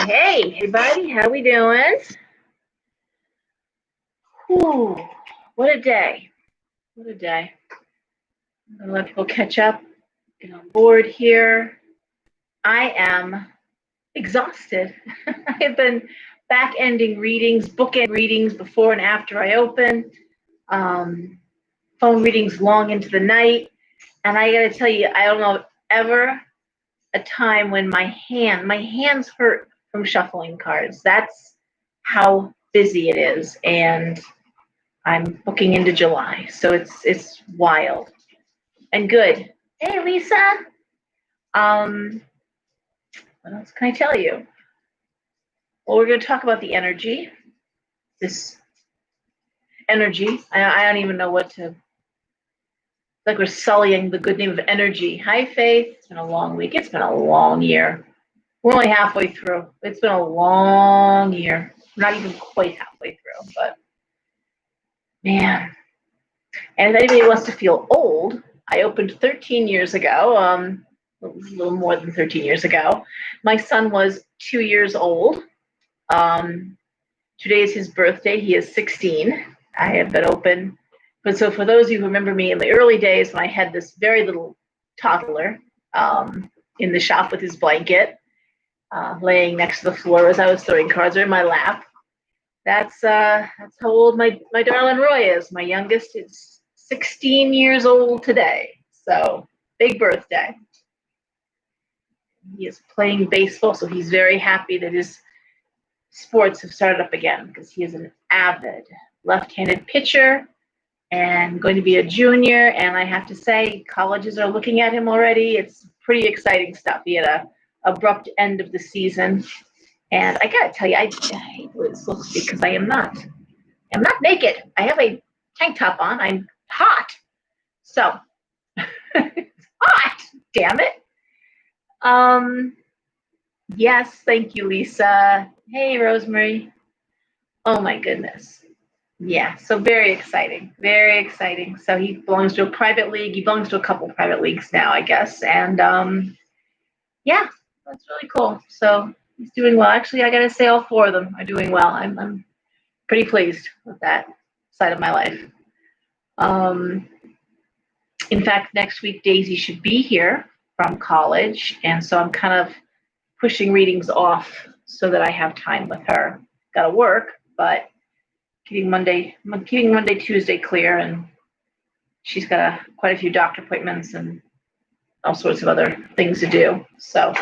Hey, everybody, how we doing? Whew, what a day. What a day. I'm going to let people catch up, get on board here. I am exhausted. I have been back-ending readings, bookend readings before and after I open, um, phone readings long into the night. And I got to tell you, I don't know ever a time when my hands hurt from shuffling cards. That's how busy it is. And I'm booking into July, so it's wild and good. Hey, Lisa. Um, what else can I tell you? Well, we're going to talk about the energy. This energy. I don't even know what to. Like we're sullying the good name of energy. Hi, Faith. It's been a long week. It's been a long year. We're only halfway through. It's been a long year. We're not even quite halfway through, but man. And if anybody wants to feel old, I opened 13 years ago, a little more than 13 years ago. My son was 2 years old. Today is his birthday. He is 16. I have been open. But so for those of you who remember me in the early days when I had this very little toddler in the shop with his blanket, laying next to the floor as I was throwing cards, or in my lap. That's how old my darling Roy is. My youngest is 16 years old today. So big birthday. He is playing baseball, so he's very happy that his sports have started up again because he is an avid left-handed pitcher and going to be a junior. And I have to say, colleges are looking at him already. It's pretty exciting stuff. He had a abrupt end of the season. And I gotta tell you, I hate the way this looks because I'm not naked. I have a tank top on. I'm hot. So it's hot, damn it. Yes, thank you, Lisa. Hey, Rosemary. Oh my goodness. Yeah, so very exciting. Very exciting. So he belongs to a private league. He belongs to a couple private leagues now, I guess. And yeah, that's really cool. So he's doing well. Actually, I gotta say all four of them are doing well. I'm pretty pleased with that side of my life. In fact, next week Daisy should be here from college, and so I'm kind of pushing readings off so that I have time with her. Got to work, but keeping Monday, Tuesday clear, and she's got quite a few doctor appointments and all sorts of other things to do. So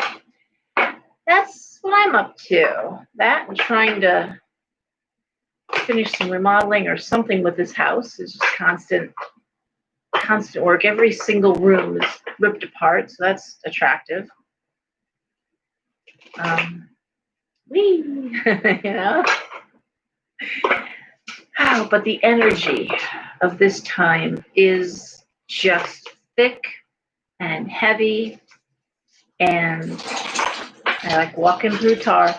that's what I'm up to. That and trying to finish some remodeling or something with this house is just constant work. Every single room is ripped apart, so that's attractive. You know. Oh, but the energy of this time is just thick and heavy, and I like walking through tar.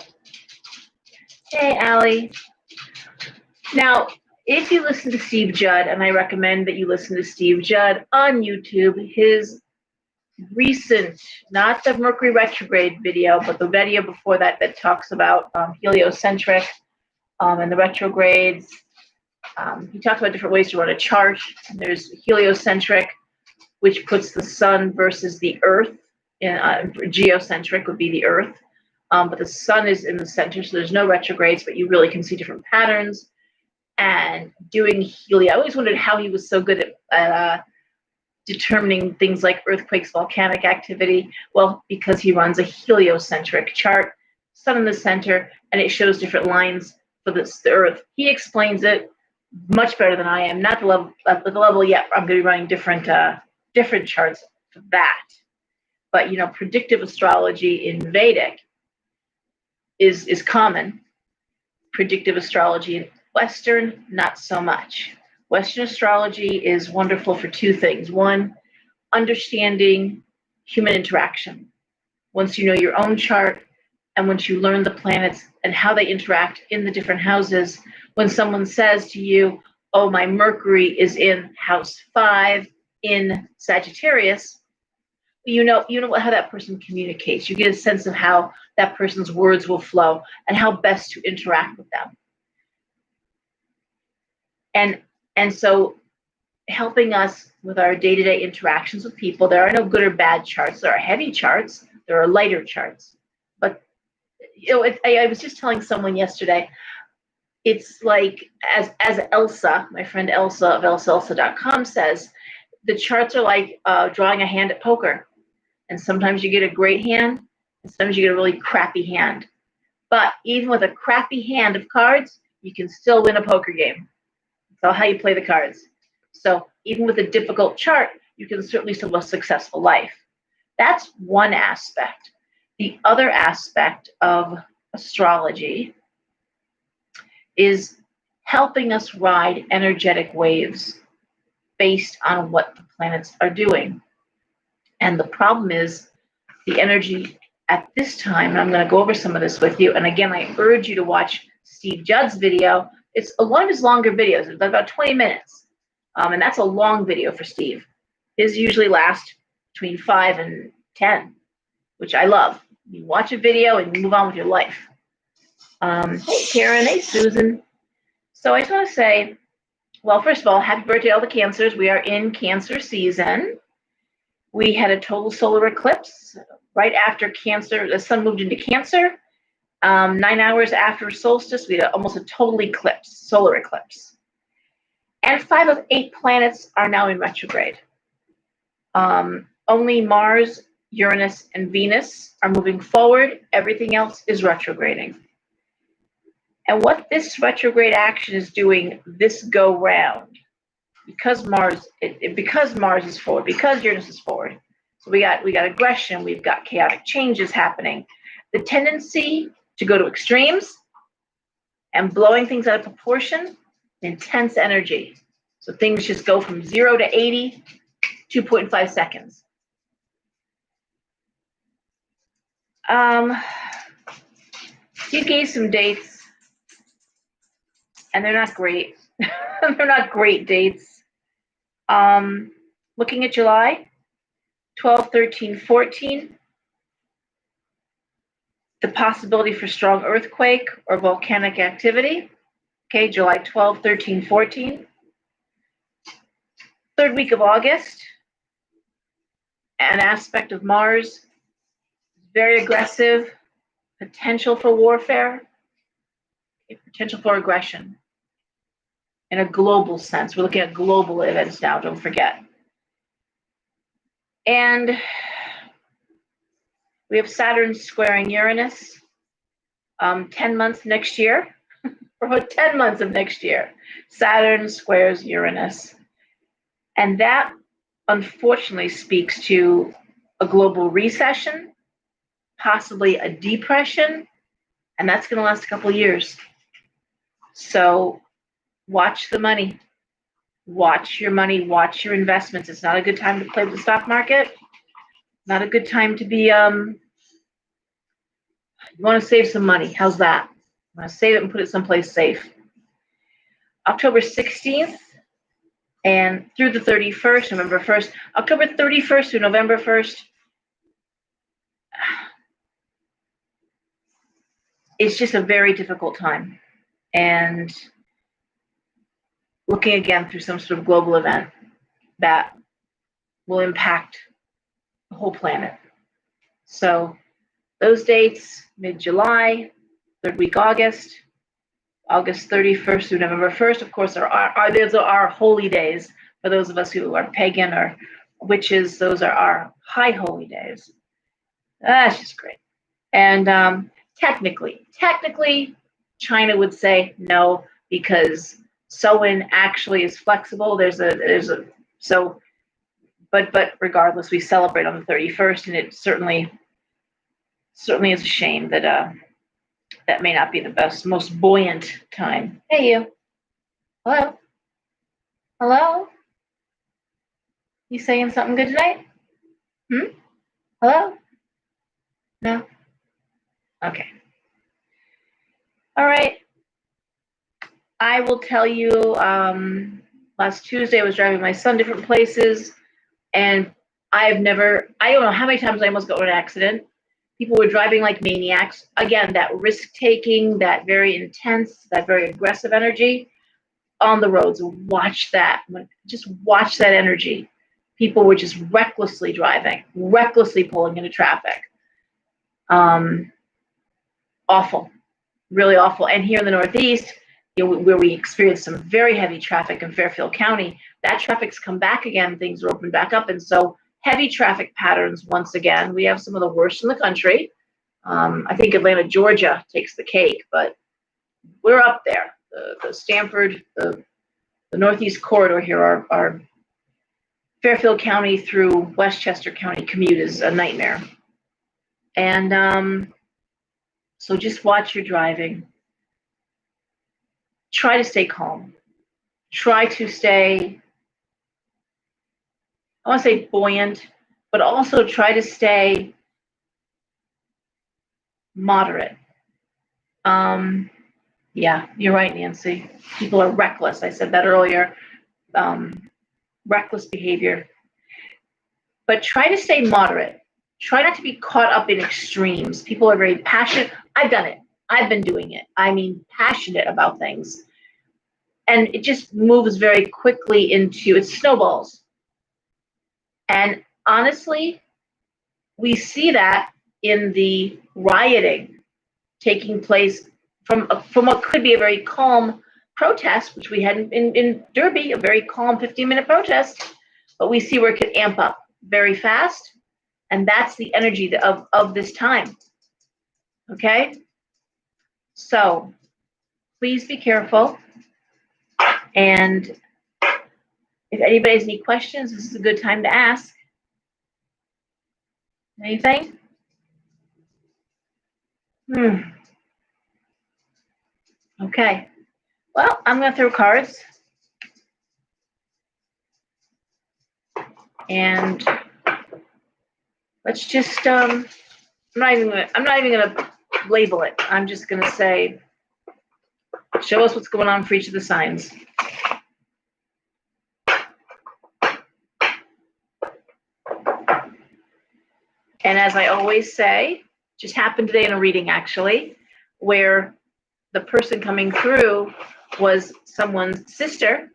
Hey, Allie. Now, if you listen to Steve Judd, and I recommend that you listen to Steve Judd on YouTube, his recent, not the Mercury retrograde video, but the video before that talks about heliocentric and the retrogrades. He talks about different ways to run a chart. There's heliocentric, which puts the sun versus the earth. Geocentric would be the earth. But the sun is in the center, so there's no retrogrades, but you really can see different patterns. And doing helio, I always wondered how he was so good at determining things like earthquakes, volcanic activity. Well, because he runs a heliocentric chart, sun in the center, and it shows different lines for the earth. He explains it much better than I am. Not at the level yet. I'm going to be running different charts for that. But predictive astrology in Vedic is common. Predictive astrology in Western, not so much. Western astrology is wonderful for two things. One, understanding human interaction. Once you know your own chart, and once you learn the planets and how they interact in the different houses, when someone says to you, oh, my Mercury is in house 5 in Sagittarius, you know how that person communicates. You get a sense of how that person's words will flow and how best to interact with them. And so helping us with our day-to-day interactions with people, there are no good or bad charts. There are heavy charts, there are lighter charts. But I was just telling someone yesterday, it's like, as Elsa, my friend Elsa of elsaelsa.com says, the charts are like drawing a hand at poker. And sometimes you get a great hand, and sometimes you get a really crappy hand. But even with a crappy hand of cards, you can still win a poker game. It's all how you play the cards. So even with a difficult chart, you can certainly still have a successful life. That's one aspect. The other aspect of astrology is helping us ride energetic waves based on what the planets are doing. And the problem is the energy at this time, and I'm going to go over some of this with you. And again, I urge you to watch Steve Judd's video. It's one of his longer videos. It's about 20 minutes. And that's a long video for Steve. His usually last between 5 and 10, which I love. You watch a video and you move on with your life. Hey, Karen. Hey, Susan. So I just want to say, well, first of all, happy birthday to all the Cancers. We are in Cancer season. We had a total solar eclipse right after Cancer. The sun moved into Cancer. 9 hours after solstice, we had almost a total eclipse, solar eclipse. And 5 of 8 planets are now in retrograde. Only Mars, Uranus, and Venus are moving forward. Everything else is retrograding. And what this retrograde action is doing this go round, because Mars is forward, because Uranus is forward. So we got aggression, we've got chaotic changes happening. The tendency to go to extremes and blowing things out of proportion, intense energy. So things just go from 0 to 80, 2.5 seconds. You gave some dates, and they're not great. They're not great dates. Looking at July, 12, 13, 14, the possibility for strong earthquake or volcanic activity. Okay, July 12, 13, 14. Third week of August, an aspect of Mars, very aggressive, potential for warfare, potential for aggression in a global sense. We're looking at global events now, don't forget. And we have Saturn squaring Uranus, 10 months next year. For about 10 months of next year, Saturn squares Uranus. And that, unfortunately, speaks to a global recession, possibly a depression, and that's going to last a couple of years. So watch the money. Watch your money. Watch your investments. It's not a good time to play with the stock market. Not a good time to be, you want to save some money. How's that? You want to save it and put it someplace safe. October 16th and through the 31st, November 1st, October 31st through November 1st, it's just a very difficult time. And looking again through some sort of global event that will impact the whole planet. So those dates, mid-July, third week August 31st through November 1st, of course, those are our holy days. For those of us who are pagan or witches, those are our high holy days. That's just great. And technically, China would say no, because Samhain actually is flexible. But regardless, we celebrate on the 31st, and it certainly is a shame that that may not be the most buoyant time. Hey, you. Hello? Hello? You saying something good tonight? Hello? No? Okay. All right. I will tell you, last Tuesday I was driving my son different places, and I don't know how many times I almost got in an accident. People were driving like maniacs. Again, that risk-taking, that very intense, that very aggressive energy on the roads. Watch that. Just watch that energy. People were just recklessly driving, recklessly pulling into traffic. Awful, really awful. And here in the Northeast, where we experienced some very heavy traffic in Fairfield County, that traffic's come back again. Things are opened back up, and so heavy traffic patterns once again. We have some of the worst in the country. I think Atlanta, Georgia takes the cake, but we're up there. The Stanford, the Northeast corridor here, our Fairfield County through Westchester County commute is a nightmare. And so just watch your driving. Try to stay calm. Try to stay, I want to say buoyant, but also try to stay moderate. Yeah, you're right, Nancy. People are reckless. I said that earlier. Reckless behavior. But try to stay moderate. Try not to be caught up in extremes. People are very passionate. I've done it. I've been doing it. I mean, passionate about things. And it just moves very quickly into, it snowballs. And honestly, we see that in the rioting taking place from what could be a very calm protest, which we had in Derby, a very calm 15-minute protest, but we see where it could amp up very fast. And that's the energy of this time. Okay? So please be careful. And if anybody has any questions, this is a good time to ask. Anything? Okay. Well, I'm going to throw cards. And let's just I'm not even gonna label it. I'm just gonna say, show us what's going on for each of the signs. And as I always say, just happened today in a reading actually, where the person coming through was someone's sister.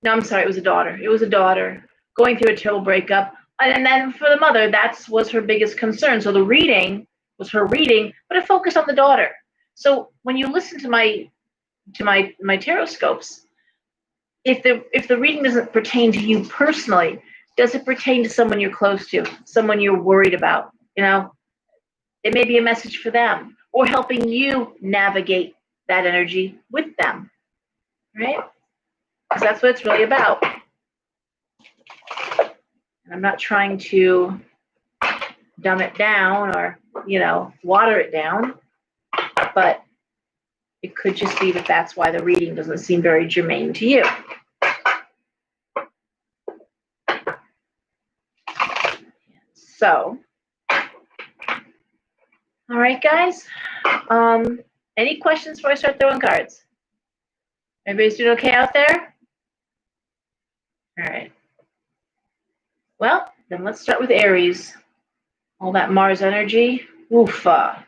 No, I'm sorry, it was a daughter. It was a daughter going through a terrible breakup. And then for the mother, that was her biggest concern. So the reading was her reading, but it focused on the daughter. So when you listen to my Tarotscopes, if the reading doesn't pertain to you personally, does it pertain to someone you're close to, someone you're worried about? You know, it may be a message for them or helping you navigate that energy with them, right? Because that's what it's really about. And I'm not trying to dumb it down or, water it down, but it could just be that that's why the reading doesn't seem very germane to you. So, all right, guys. Any questions before I start throwing cards? Everybody's doing okay out there? All right. Well, then let's start with Aries. All that Mars energy. Oofa.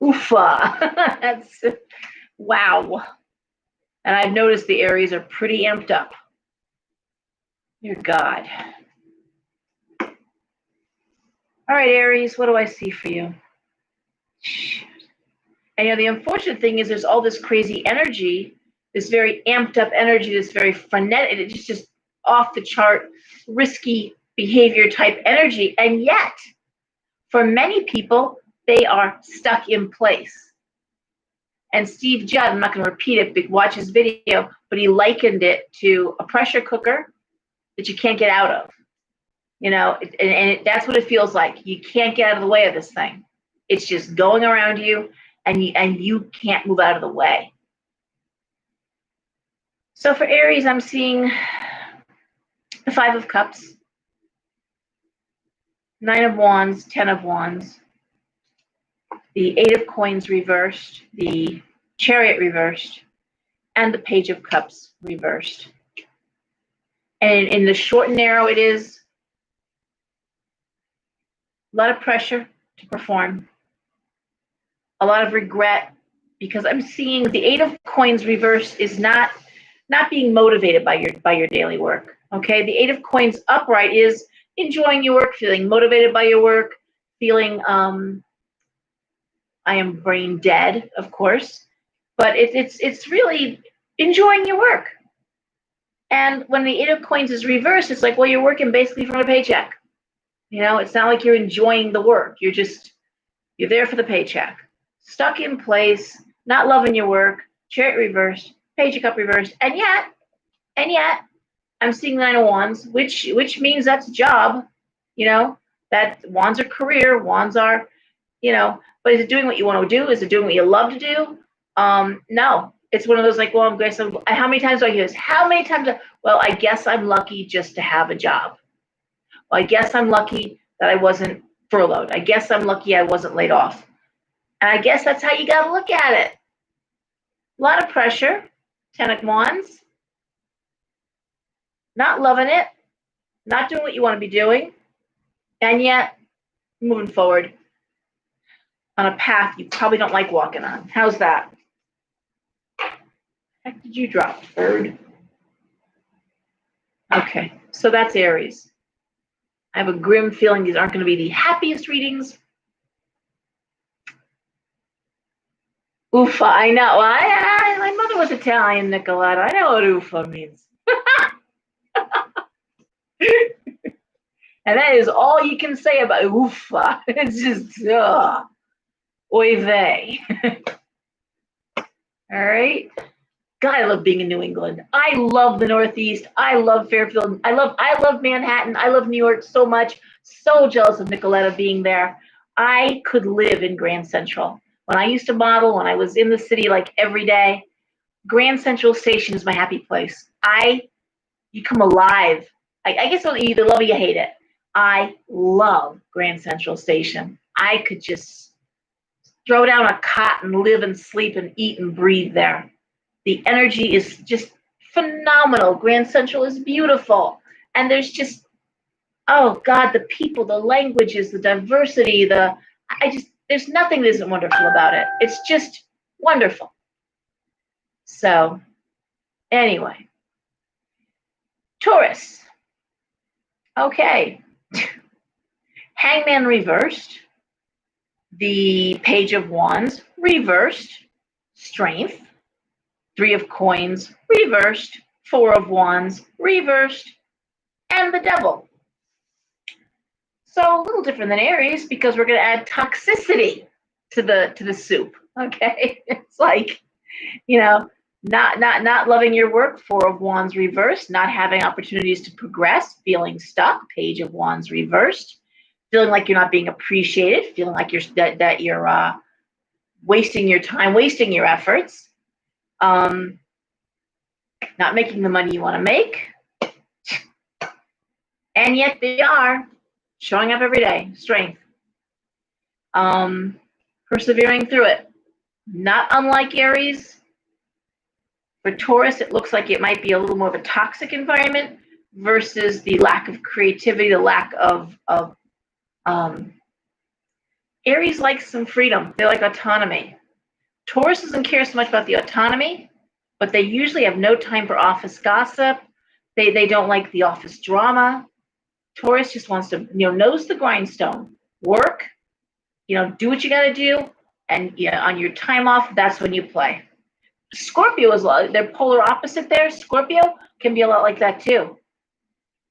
Oofa. That's, wow. And I've noticed the Aries are pretty amped up. Dear God. All right, Aries, what do I see for you? And the unfortunate thing is there's all this crazy energy, this very amped up energy, this very frenetic, it's just off the chart, risky behavior type energy. And yet, for many people, they are stuck in place. And Steve Judd, I'm not going to repeat it, but watch his video, but he likened it to a pressure cooker that you can't get out of. That's what it feels like. You can't get out of the way of this thing. It's just going around you, and you can't move out of the way. So for Aries, I'm seeing the 5 of Cups, 9 of Wands, 10 of Wands, the 8 of Coins reversed, the Chariot reversed, and the Page of Cups reversed. And in the short and narrow, it is a lot of pressure, to perform. A lot of regret, because I'm seeing the Eight of Coins reversed is not being motivated by your daily work. Okay, the Eight of Coins upright is enjoying your work, feeling motivated by your work, feeling I am brain dead, of course, but it's really enjoying your work. And when the Eight of Coins is reversed, it's like, well, you're working basically for a paycheck. It's not like you're enjoying the work. You're there for the paycheck. Stuck in place, not loving your work, chariot reversed, paycheck up reversed, and yet, I'm seeing Nine of Wands, which means that's a job. That wands are career, wands are, but is it doing what you want to do? Is it doing what you love to do? No. It's one of those like, well, how many times do I hear this? How many times? Well, I guess I'm lucky just to have a job. Well, I guess I'm lucky that I wasn't furloughed. I guess I'm lucky I wasn't laid off. And I guess that's how you got to look at it. A lot of pressure. Ten of Wands. Not loving it. Not doing what you want to be doing. And yet, moving forward on a path you probably don't like walking on. How's that? Heck did you drop, bird? Okay, so that's Aries. I have a grim feeling these aren't going to be the happiest readings. Oofa, I know. My mother was Italian, Nicoletta. I know what oofa means. And that is all you can say about oofa. It's just, oy vey. All right. God, I love being in New England. I love the Northeast. I love Fairfield. I love Manhattan. I love New York so much. So jealous of Nicoletta being there. I could live in Grand Central. When I used to model, when I was in the city like every day, Grand Central Station is my happy place. You come alive. I guess you either love it or you hate it. I love Grand Central Station. I could just throw down a cot and live and sleep and eat and breathe there. The energy is just phenomenal. Grand Central is beautiful. And there's just, oh God, the people, the languages, the diversity, there's nothing that isn't wonderful about it. It's just wonderful. So, anyway. Taurus. Okay. Hangman reversed. The Page of Wands reversed. Strength. Three of Coins reversed. Four of Wands reversed. And the Devil. So a little different than Aries because we're going to add toxicity to the soup. Okay, it's like, not loving your work. Four of Wands reversed. Not having opportunities to progress. Feeling stuck. Page of Wands reversed. Feeling like you're not being appreciated. Feeling like you're wasting your time, wasting your efforts. Not making the money you want to make. And yet they are showing up every day. Strength. Persevering through it. Not unlike Aries. For Taurus, it looks like it might be a little more of a toxic environment versus the lack of creativity, the lack of Aries likes some freedom. They like autonomy. Taurus doesn't care so much about the autonomy, but they usually have no time for office gossip. They don't like the office drama. Taurus just wants to, knows the grindstone. Work, do what you got to do. And on your time off, that's when you play. Scorpio is they're polar opposite there. Scorpio can be a lot like that too.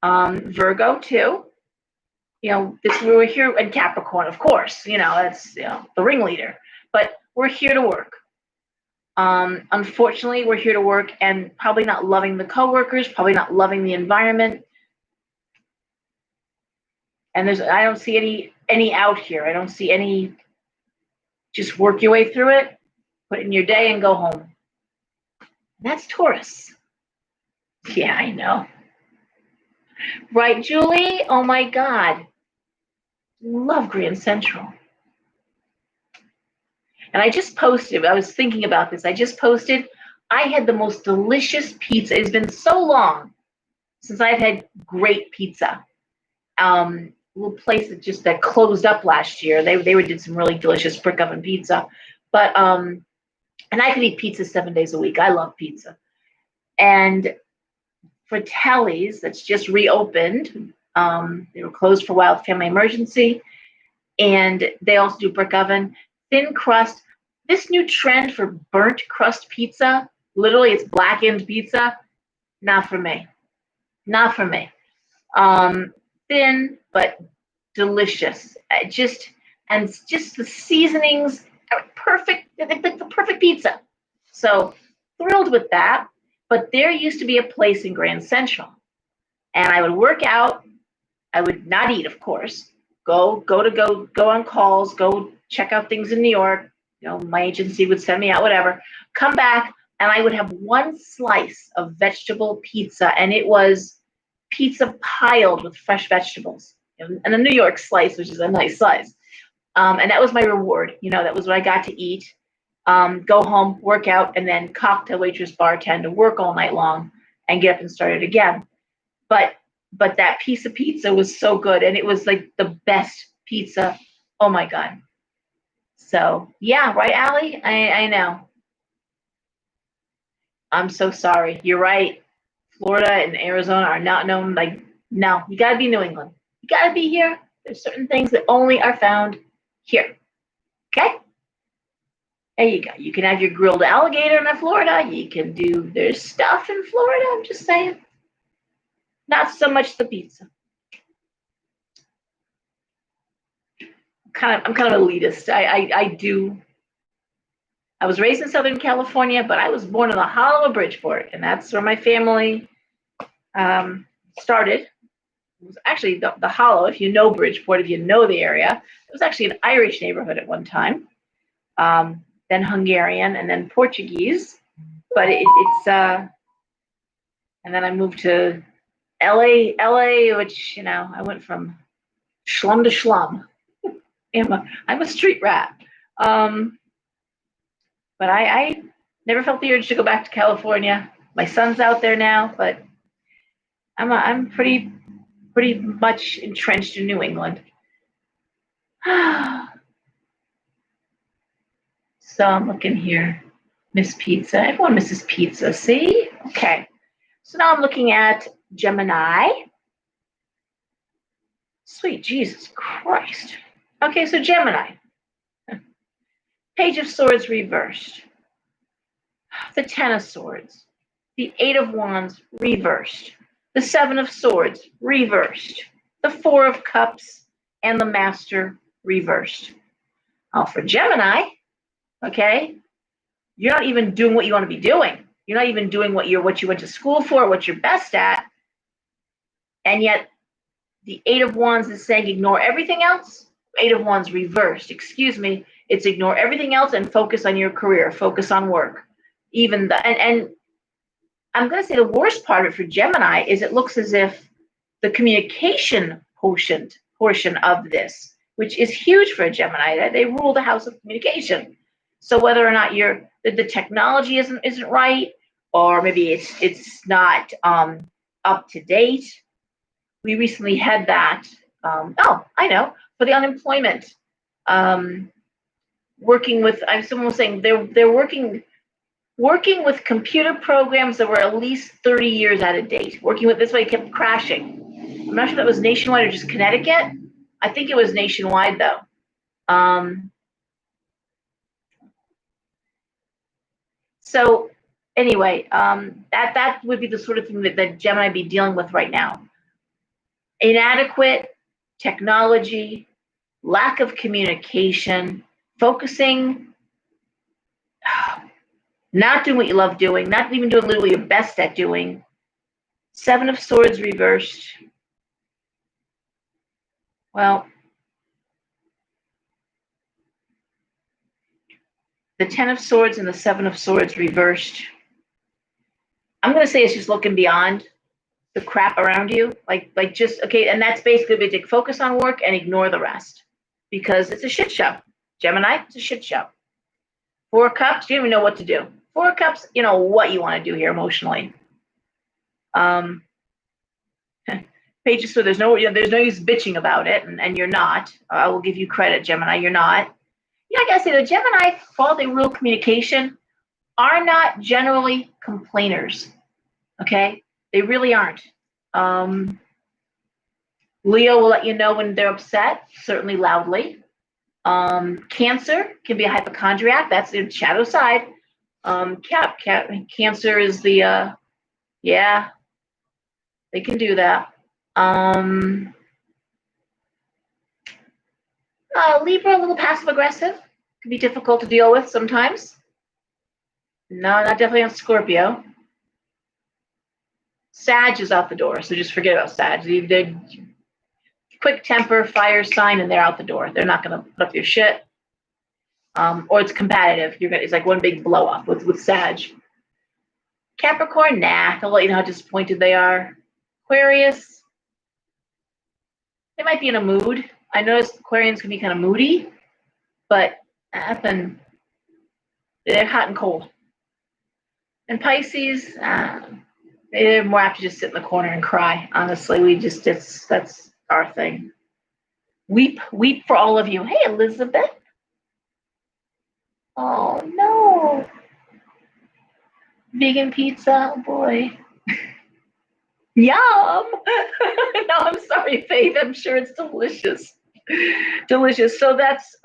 Virgo too. This we're here, and Capricorn, of course. That's the ringleader. But we're here to work. Unfortunately, we're here to work and probably not loving the coworkers, probably not loving the environment. And I don't see any out here. I don't see any. Just work your way through it, put in your day, and go home. That's Taurus. Yeah, I know. Right, Julie? Oh my God. Love Grand Central. And I just posted, I was thinking about this. I just posted, I had the most delicious pizza. It's been so long since I've had great pizza. little place that closed up last year. They did some really delicious brick oven pizza, but and I could eat pizza 7 days a week. I love pizza. And Fratelli's, that's just reopened. They were closed for a while, family emergency, and they also do brick oven, thin crust. This new trend for burnt crust pizza, literally, it's blackened pizza. Not for me. Not for me. Thin but delicious. Just the seasonings are perfect. They're the perfect pizza. So thrilled with that. But there used to be a place in Grand Central, and I would work out. I would not eat, of course. Go on calls. Go check out things in New York. My agency would send me out, whatever. Come back, and I would have one slice of vegetable pizza, and it was pizza piled with fresh vegetables, and a New York slice, which is a nice size. And that was my reward. That was what I got to eat. Go home, work out, and then cocktail waitress, bartender, work all night long, and get up and start it again. But that piece of pizza was so good, and it was like the best pizza. Oh my God. So yeah, right, Allie? I know. I'm so sorry. You're right. Florida and Arizona are not known. Like, no, you got to be New England. You got to be here. There's certain things that only are found here. Okay? There you go. You can have your grilled alligator in Florida. There's stuff in Florida. I'm just saying. Not so much the pizza. I'm kind of elitist. I was raised in Southern California, but I was born in the hollow of Bridgeport, and that's where my family started. It was actually the hollow, if you know Bridgeport, if you know the area. It was actually an Irish neighborhood at one time, then Hungarian, and then Portuguese. But and then I moved to LA, which, I went from slum to slum. I'm a street rat. But I never felt the urge to go back to California. My son's out there now, but I'm pretty much entrenched in New England. So I'm looking here. Miss Pizza. Everyone misses pizza. See? Okay. So now I'm looking at Gemini. Sweet Jesus Christ. Okay, so Gemini. Page of Swords reversed. The Ten of Swords. The Eight of Wands reversed. The Seven of Swords reversed. The Four of Cups and the Master reversed. Now for Gemini, okay, you're not even doing what you want to be doing. You're not even doing what you went to school for, what you're best at. And yet the Eight of Wands is saying ignore everything else. Eight of Wands reversed. Excuse me. It's ignore everything else and focus on your career. Focus on work. And I'm going to say the worst part of it for Gemini is it looks as if the communication portion of this, which is huge for a Gemini, they rule the house of communication. So whether or not the technology isn't right, or maybe it's not up to date. We recently had that. I know, for the unemployment. Working with, someone was saying they're working with computer programs that were at least 30 years out of date. Working with this way, it kept crashing. I'm not sure if that was nationwide or just Connecticut. I think it was nationwide though. So anyway, that would be the sort of thing that Gemini be dealing with right now. Inadequate technology, lack of communication, focusing, not doing what you love doing, not even doing literally your best at doing. Seven of Swords reversed. Well, the Ten of Swords and the Seven of Swords reversed. I'm going to say it's just looking beyond the crap around you. Like just, okay, and that's basically to focus on work and ignore the rest. Because it's a shit show. Gemini, it's a shit show. Four of Cups, you don't even know what to do. Four of Cups, you know what you want to do here emotionally. pages, so there's no use bitching about it, and you're not. I will give you credit, Gemini. You're not. Yeah, I gotta say the Gemini, for all the real communication, are not generally complainers. Okay, they really aren't. Leo will let you know when they're upset, certainly loudly. Cancer can be a hypochondriac. That's the shadow side. Cancer is the yeah, they can do that. Libra, a little passive aggressive, can be difficult to deal with sometimes. No, not definitely on Scorpio. Sag is out the door, so just forget about Sag. They're quick temper, fire sign, and they're out the door. They're not going to put up your shit. Or it's competitive. It's like one big blow up with Sag. Capricorn, nah. They'll let you know how disappointed they are. Aquarius, they might be in a mood. I noticed Aquarians can be kind of moody, but they're hot and cold. And Pisces, they're more apt to just sit in the corner and cry. Honestly, that's our thing. Weep for all of you. Hey, Elizabeth. Oh no. Vegan pizza, oh boy. Yum. No, I'm sorry, Faith. I'm sure it's delicious. Delicious. So that's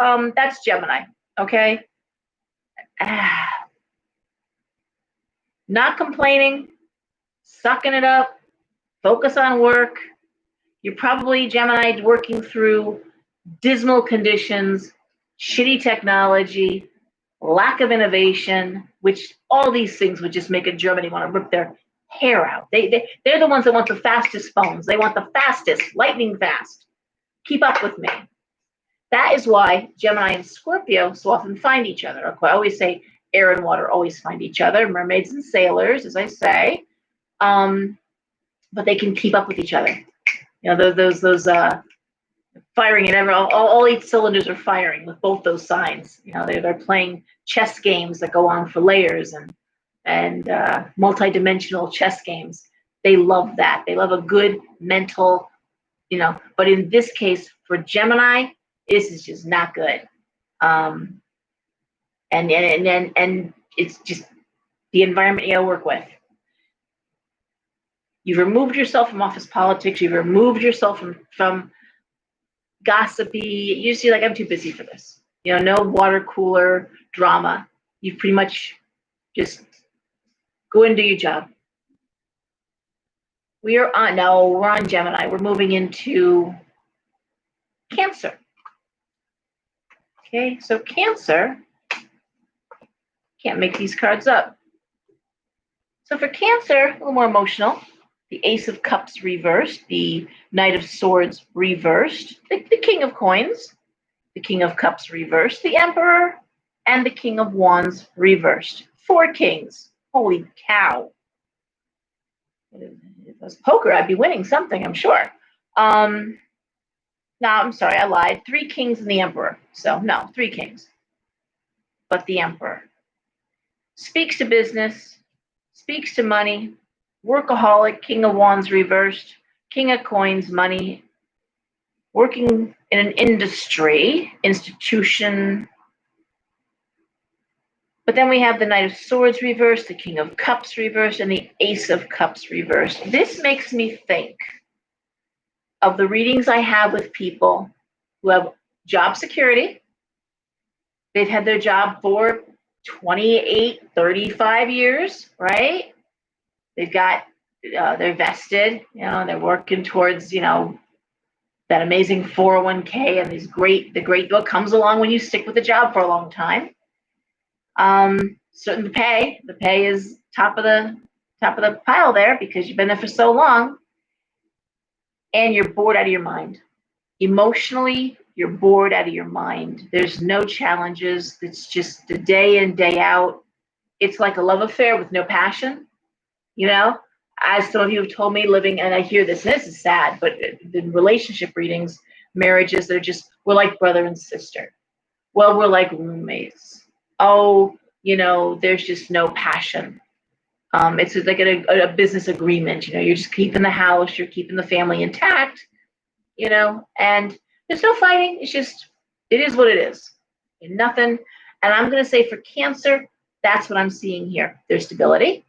Gemini. Okay. Not complaining, sucking it up, focus on work. You're probably, Gemini, working through dismal conditions, shitty technology, lack of innovation, which all these things would just make a Germany want to rip their hair out. They're the ones that want the fastest phones. They want the fastest, lightning fast. Keep up with me. That is why Gemini and Scorpio so often find each other. I always say air and water always find each other, mermaids and sailors, as I say. But they can keep up with each other. You know, those firing and all 8 cylinders are firing with both those signs. You know, they're playing chess games that go on for layers and multi-dimensional chess games. They love that. They love a good mental, you know. But in this case, for Gemini, this is just not good. And it's just the environment you gotta work with. You've removed yourself from office politics. You've removed yourself from gossipy. You see, like, I'm too busy for this. You know, no water cooler drama. You pretty much just go and do your job. We're on Gemini. We're moving into Cancer. Okay, so Cancer, can't make these cards up. So for Cancer, a little more emotional. The Ace of Cups reversed, the Knight of Swords reversed, the King of Coins, the King of Cups reversed, the Emperor, and the King of Wands reversed. 4 kings. Holy cow. If it was poker, I'd be winning something, I'm sure. No, I'm sorry, I lied. 3 kings and the Emperor. So, no, 3 kings. But the Emperor. Speaks to business, speaks to money, workaholic, King of Wands reversed, King of Coins, money, working in an industry, institution. But then we have the Knight of Swords reversed, the King of Cups reversed, and the Ace of Cups reversed. This makes me think of the readings I have with people who have job security. They've had their job for 28, 35 years, right? They've got, they're vested, you know, they're working towards, you know, that amazing 401k and the great deal comes along when you stick with the job for a long time. Certain the pay is top of the pile there because you've been there for so long, and you're bored out of your mind. Emotionally, you're bored out of your mind. There's no challenges. It's just the day in, day out. It's like a love affair with no passion, you know? As some of you have told me, living, and I hear this, and this is sad, but the relationship readings, marriages, we're like brother and sister. Well, we're like roommates. Oh, you know, there's just no passion. It's like a business agreement. You're just keeping the house, you're keeping the family intact, and there's no fighting. It's just, it is what it is. Nothing. And I'm going to say for Cancer, that's what I'm seeing here. There's stability,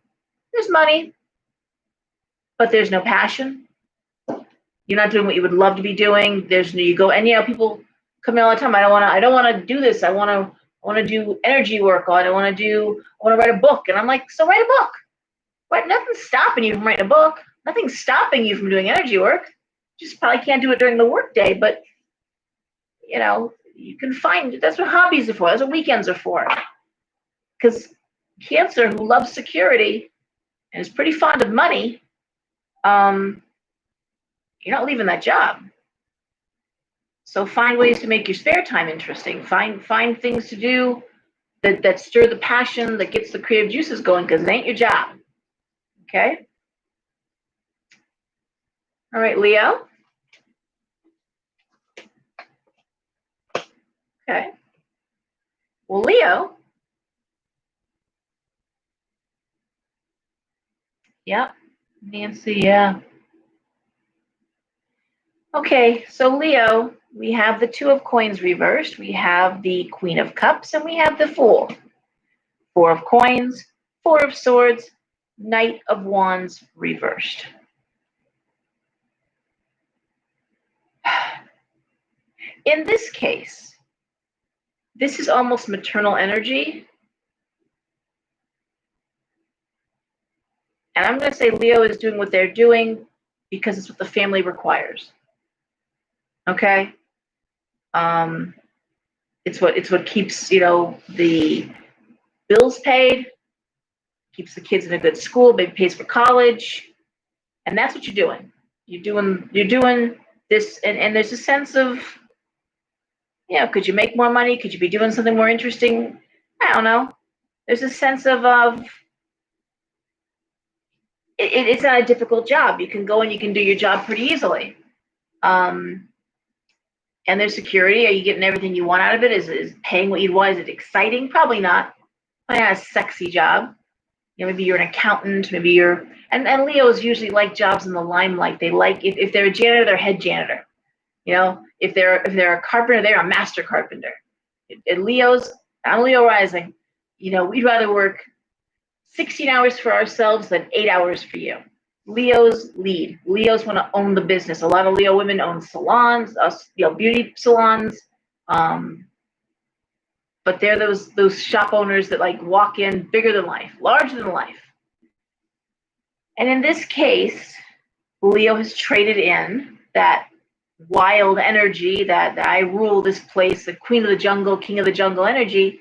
there's money, but there's no passion. You're not doing what you would love to be doing. You go, and people come in all the time. I don't want to do this. I want to do energy work on. I want to write a book. And I'm like, so write a book. But nothing's stopping you from writing a book. Nothing's stopping you from doing energy work. Just probably can't do it during the workday, but you can find, that's what hobbies are for. That's what weekends are for. Because Cancer, who loves security and is pretty fond of money, you're not leaving that job. So find ways to make your spare time interesting. Find things to do that stir the passion, that gets the creative juices going, because it ain't your job. Okay? All right, Leo. Okay. Well, Leo. Yep. Nancy, yeah. Okay, so Leo, we have the Two of Coins reversed, we have the Queen of Cups, and we have the Fool. Four of Coins, Four of Swords, Knight of Wands reversed. In this case, this is almost maternal energy. And I'm going to say Leo is doing what they're doing because it's what the family requires. Okay? It's what keeps, the bills paid, keeps the kids in a good school, maybe pays for college. And that's what you're doing. You're doing this, and there's a sense of, could you make more money? Could you be doing something more interesting? I don't know. There's a sense of it's not a difficult job. You can go and you can do your job pretty easily. And there's security. Are you getting everything you want out of it? Is paying what you want? Is it exciting? Probably not. Probably not a sexy job. Maybe you're an accountant. Maybe you're, and Leos usually like jobs in the limelight. They like, if they're a janitor, they're head janitor. If they're a carpenter, they're a master carpenter. And Leos, I'm Leo rising. We'd rather work 16 hours for ourselves than 8 hours for you. Leos lead. Leos want to own the business. A lot of Leo women own salons, beauty salons. But they're those shop owners that like walk in bigger than life, larger than life. And in this case, Leo has traded in that wild energy, that I rule this place, the queen of the jungle, king of the jungle energy,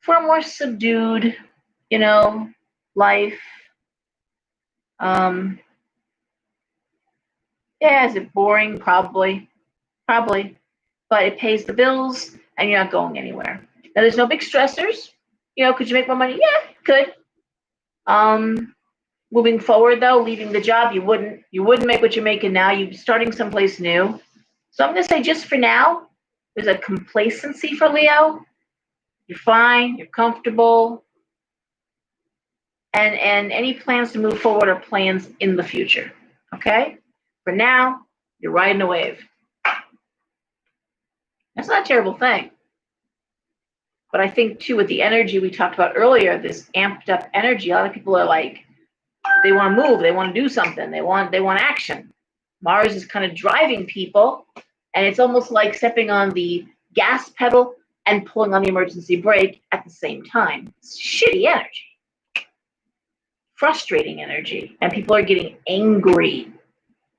for a more subdued, life. Is it boring? Probably, but it pays the bills and you're not going anywhere. Now, there's no big stressors. Could you make more money? Yeah, could. Moving forward, though, leaving the job, you wouldn't make what you're making now. You'd be starting someplace new. So I'm going to say, just for now, there's a complacency for Leo. You're fine. You're comfortable. And any plans to move forward are plans in the future. Okay? For now, you're riding a wave. That's not a terrible thing. But I think, too, with the energy we talked about earlier, this amped up energy, a lot of people are like, they want to move, they want to do something, they want action. Mars is kind of driving people, and it's almost like stepping on the gas pedal and pulling on the emergency brake at the same time. It's shitty energy. Frustrating energy. And people are getting angry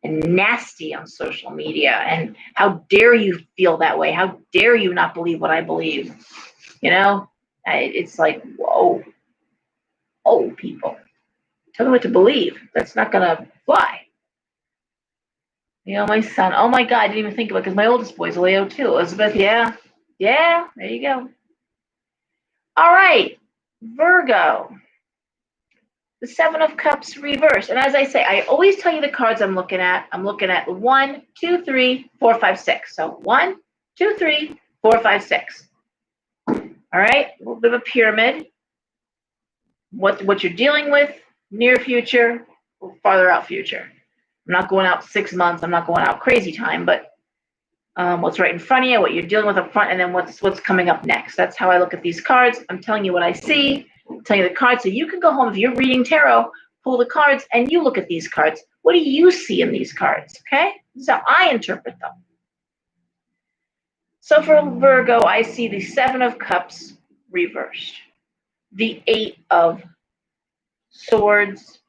and nasty on social media. And how dare you feel that way? How dare you not believe what I believe? It's like, whoa. Oh, people. Tell them what to believe. That's not going to fly. My son. Oh, my God. I didn't even think about it because my oldest boy's a Leo, too. Elizabeth, yeah. Yeah, there you go. All right. Virgo. The Seven of Cups reversed. And as I say, I always tell you the cards I'm looking at. I'm looking at 1, 2, 3, 4, 5, 6. So 1, 2, 3, 4, 5, 6. All right. A little bit of a pyramid. what you're dealing with, near future or farther out future. I'm not going out 6 months. I'm not going out crazy time, but what's right in front of you, what you're dealing with up front, and then what's coming up next. That's how I look at these cards. I'm telling you what I see. I'm telling you the cards, so you can go home if you're reading tarot, pull the cards, and you look at these cards. What do you see in these cards? Okay, this is how I interpret them. So for Virgo, I see the Seven of Cups reversed, the Eight of Swords,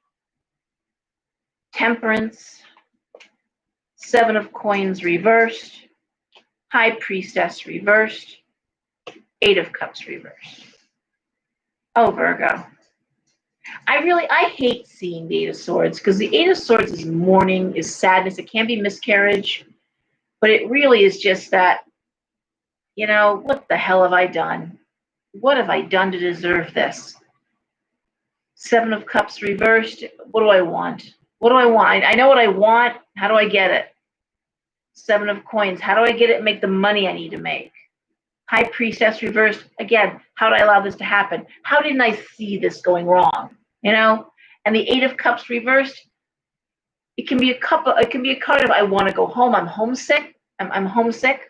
Temperance, Seven of Coins reversed, High Priestess reversed, Eight of Cups reversed. Oh, Virgo. I hate seeing the Eight of Swords because the Eight of Swords is mourning, is sadness. It can be miscarriage, but it really is just that, what the hell have I done? What have I done to deserve this? Seven of Cups reversed. What do I want? What do I want? I know what I want. How do I get it? Seven of Coins. How do I get it and make the money I need to make? High Priestess reversed. Again, how did I allow this to happen? How didn't I see this going wrong? And the Eight of Cups reversed. It can be a card of I want to go home. I'm homesick. I'm homesick.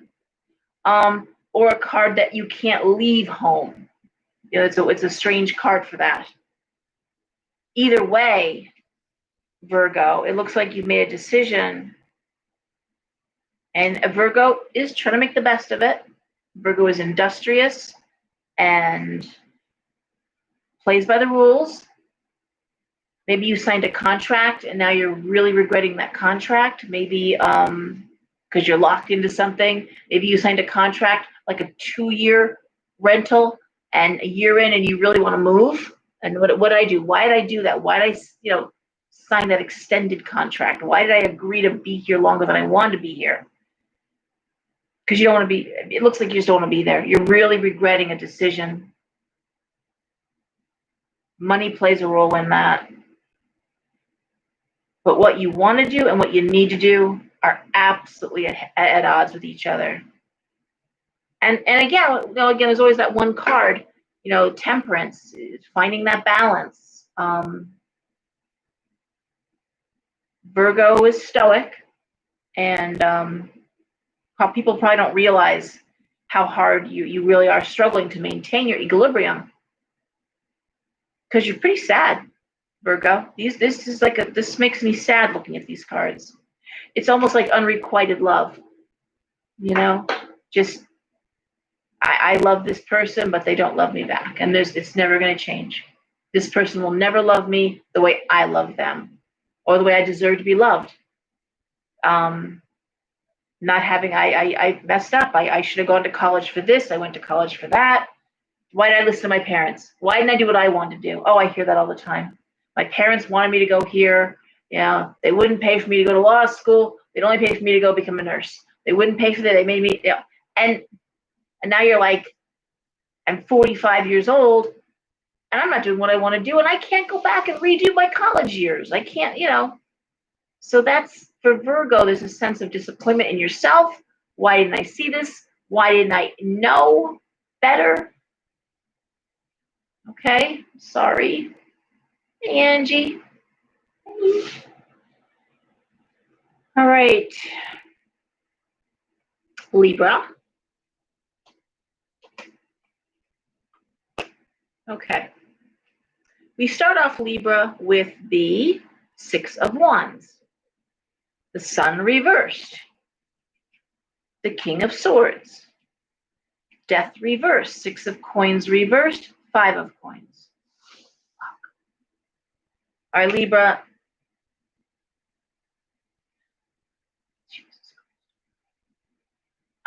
Or a card that you can't leave home. It's a strange card for that. Either way, Virgo, it looks like you've made a decision. And a Virgo is trying to make the best of it. Virgo is industrious and plays by the rules. Maybe you signed a contract and now you're really regretting that contract. Maybe because you're locked into something. Maybe you signed a contract like a 2-year rental and a year in and you really want to move. And what did I do? Why did I do that? Why did I sign that extended contract? Why did I agree to be here longer than I wanted to be here? Because you don't want to be, it looks like you just don't want to be there. You're really regretting a decision. Money plays a role in that. But what you want to do and what you need to do are absolutely at odds with each other. And again, there's always that one card, temperance, finding that balance. Virgo is stoic, and people probably don't realize how hard you really are struggling to maintain your equilibrium because you're pretty sad, Virgo. This makes me sad looking at these cards. It's almost like unrequited love, just I love this person, but they don't love me back, and it's never going to change. This person will never love me the way I love them, or the way I deserve to be loved. Not having, I messed up. I should have gone to college for this. I went to college for that. Why did I listen to my parents? Why didn't I do what I wanted to do? Oh, I hear that all the time. My parents wanted me to go here. They wouldn't pay for me to go to law school. They'd only pay for me to go become a nurse. They wouldn't pay for that. They made me, and now you're like, I'm 45 years old and I'm not doing what I want to do. And I can't go back and redo my college years. I can't, So that's, for Virgo, there's a sense of disappointment in yourself. Why didn't I see this? Why didn't I know better? Okay, sorry. Hey, Angie. All right. Libra. Okay. We start off Libra with the Six of Wands. The Sun reversed, the King of Swords, Death reversed, Six of Coins reversed, Five of Coins. All right, Libra.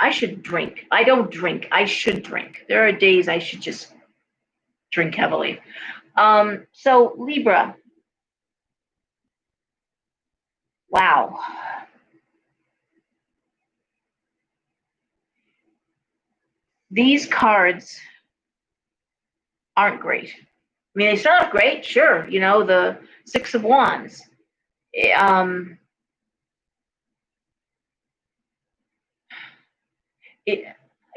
I should drink. I don't drink. I should drink. There are days I should just drink heavily. So Libra. Wow. These cards aren't great. I mean, they start off great, sure. The Six of Wands. It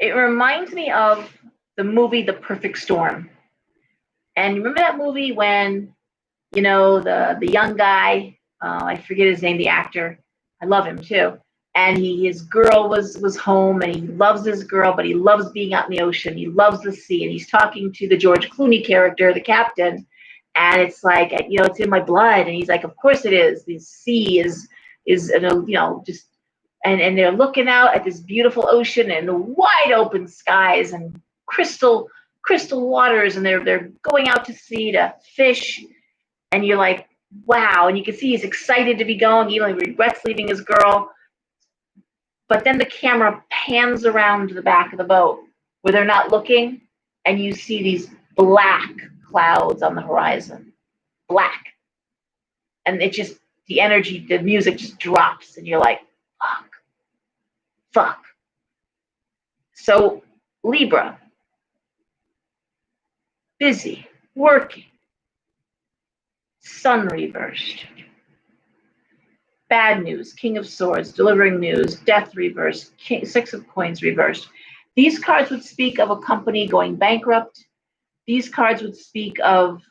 reminds me of the movie The Perfect Storm. And remember that movie when, the young guy, I forget his name, the actor. I love him too. And his girl was home, and he loves his girl, but he loves being out in the ocean. He loves the sea, and he's talking to the George Clooney character, the captain, and it's like, it's in my blood. And he's like, of course it is. The sea is just, and they're looking out at this beautiful ocean and the wide open skies and crystal waters, and they're going out to sea to fish, and you're like, wow. And you can see he's excited to be going, even though he regrets leaving his girl. But then the camera pans around the back of the boat where they're not looking, and you see these black clouds on the horizon. Black. And the energy, the music just drops, and you're like, fuck. So, Libra, busy, working, sun reversed. Bad news, King of Swords, delivering news, death reversed, Six of Coins reversed. These cards would speak of a company going bankrupt. These cards would speak of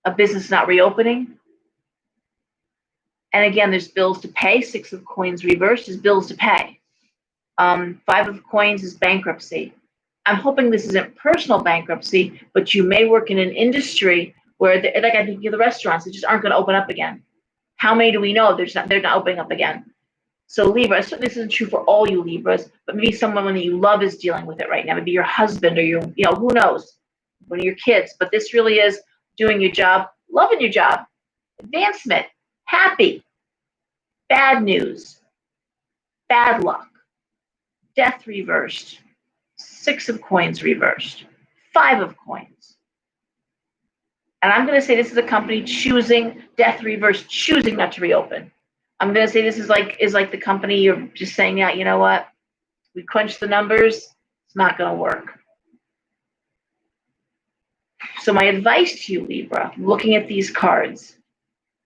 a business not reopening. And again, there's bills to pay. Six of Coins reversed is bills to pay. Five of Coins is bankruptcy. I'm hoping this isn't personal bankruptcy, but you may work in an industry where, like I think the restaurants, they just aren't going to open up again. How many do we know they're not opening up again? So Libra, certainly this isn't true for all you Libras, but maybe someone that you love is dealing with it right now. Maybe your husband, or who knows, one of your kids. But this really is doing your job, loving your job, advancement, happy. Bad news, bad luck, death reversed, Six of Coins reversed, Five of Coins. And I'm going to say this is a company choosing, death reversed, choosing not to reopen. I'm going to say this is like the company you're just saying, yeah, you know what? We crunched the numbers. It's not going to work. So my advice to you, Libra, looking at these cards,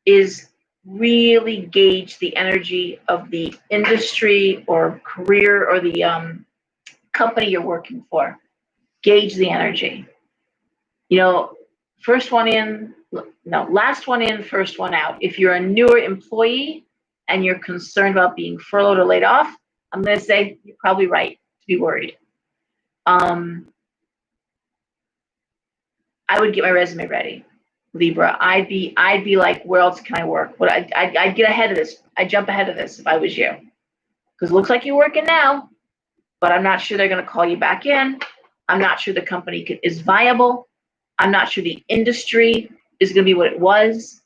is really gauge the energy of the industry or career or the company you're working for. Gauge the energy. Last one in, first one out. If you're a newer employee and you're concerned about being furloughed or laid off, I'm going to say you're probably right to be worried. I would get my resume ready, Libra. I'd be like, where else can I work? I'd get ahead of this. I'd jump ahead of this if I was you, because it looks like you're working now, but I'm not sure they're going to call you back in. I'm not sure the company is viable. I'm not sure the industry is going to be what it was.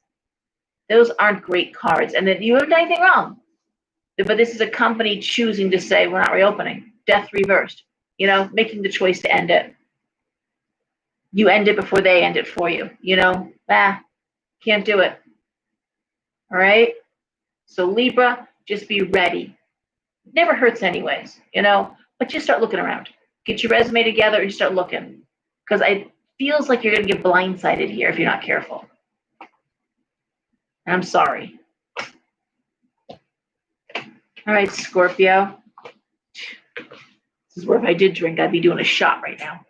Those aren't great cards, and then you haven't done anything wrong. But this is a company choosing to say, we're not reopening. Death reversed. Making the choice to end it. You end it before they end it for you. Can't do it. All right? So Libra, just be ready. It never hurts anyways, but just start looking around. Get your resume together and start looking. Because it feels like you're going to get blindsided here if you're not careful. And I'm sorry. All right, Scorpio. This is where if I did drink, I'd be doing a shot right now.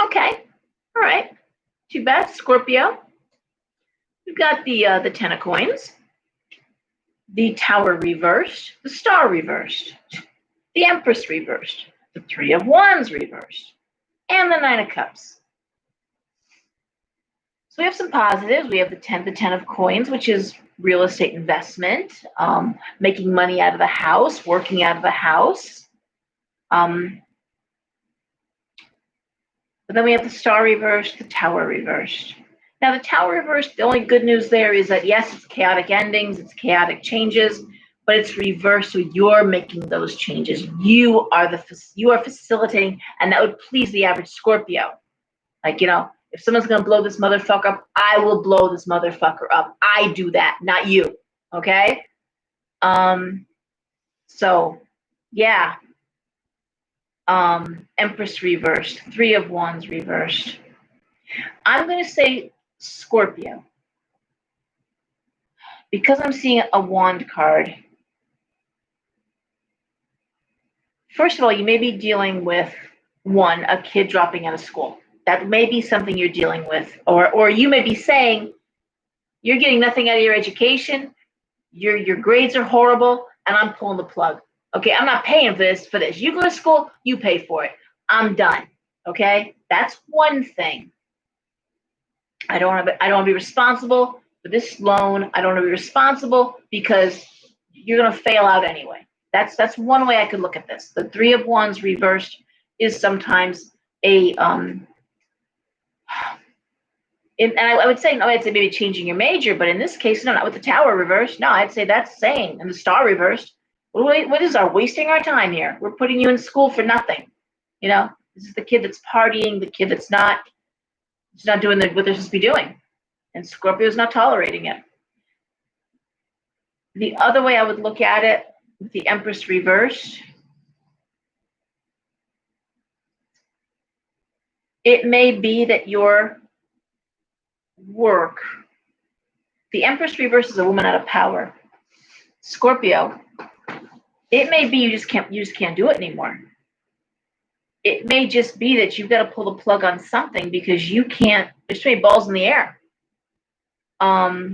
Okay. All right. Too bad, Scorpio. We've got the Ten of Coins, the Tower reversed, the Star reversed, the Empress reversed, the Three of Wands reversed, and the Nine of Cups. So we have some positives. We have the Ten of Coins, which is real estate investment, making money out of the house, working out of the house. But then we have the Star reversed, the Tower reversed. Now, the Tower reversed, the only good news there is that, yes, it's chaotic endings, it's chaotic changes, but it's reversed, so you're making those changes. You are facilitating, and that would please the average Scorpio. Like, if someone's going to blow this motherfucker up, I will blow this motherfucker up. I do that, not you. Okay? So, yeah. Empress reversed. Three of Wands reversed. I'm going to say Scorpio. Because I'm seeing a wand card, first of all, you may be dealing with a kid dropping out of school. That may be something you're dealing with, or you may be saying you're getting nothing out of your education. Your grades are horrible, and I'm pulling the plug. Okay, I'm not paying for this. You go to school, you pay for it. I'm done. Okay, that's one thing. I don't want to be responsible for this loan. I don't want to be responsible because you're going to fail out anyway. That's one way I could look at this. The Three of Wands reversed is sometimes a and I would say, no, I'd say maybe changing your major, but in this case, no, not with the Tower reversed. No, I'd say that's sane. And the Star reversed. What is our wasting our time here? We're putting you in school for nothing. You know, this is the kid that's partying, the kid that's not doing what they're supposed to be doing. And Scorpio is not tolerating it. The other way I would look at it, with the Empress reversed, it may be that your work, the Empress reverse is a woman out of power. Scorpio, it may be you just can't do it anymore. It may just be that you've got to pull the plug on something because you can't. There's too many balls in the air. Now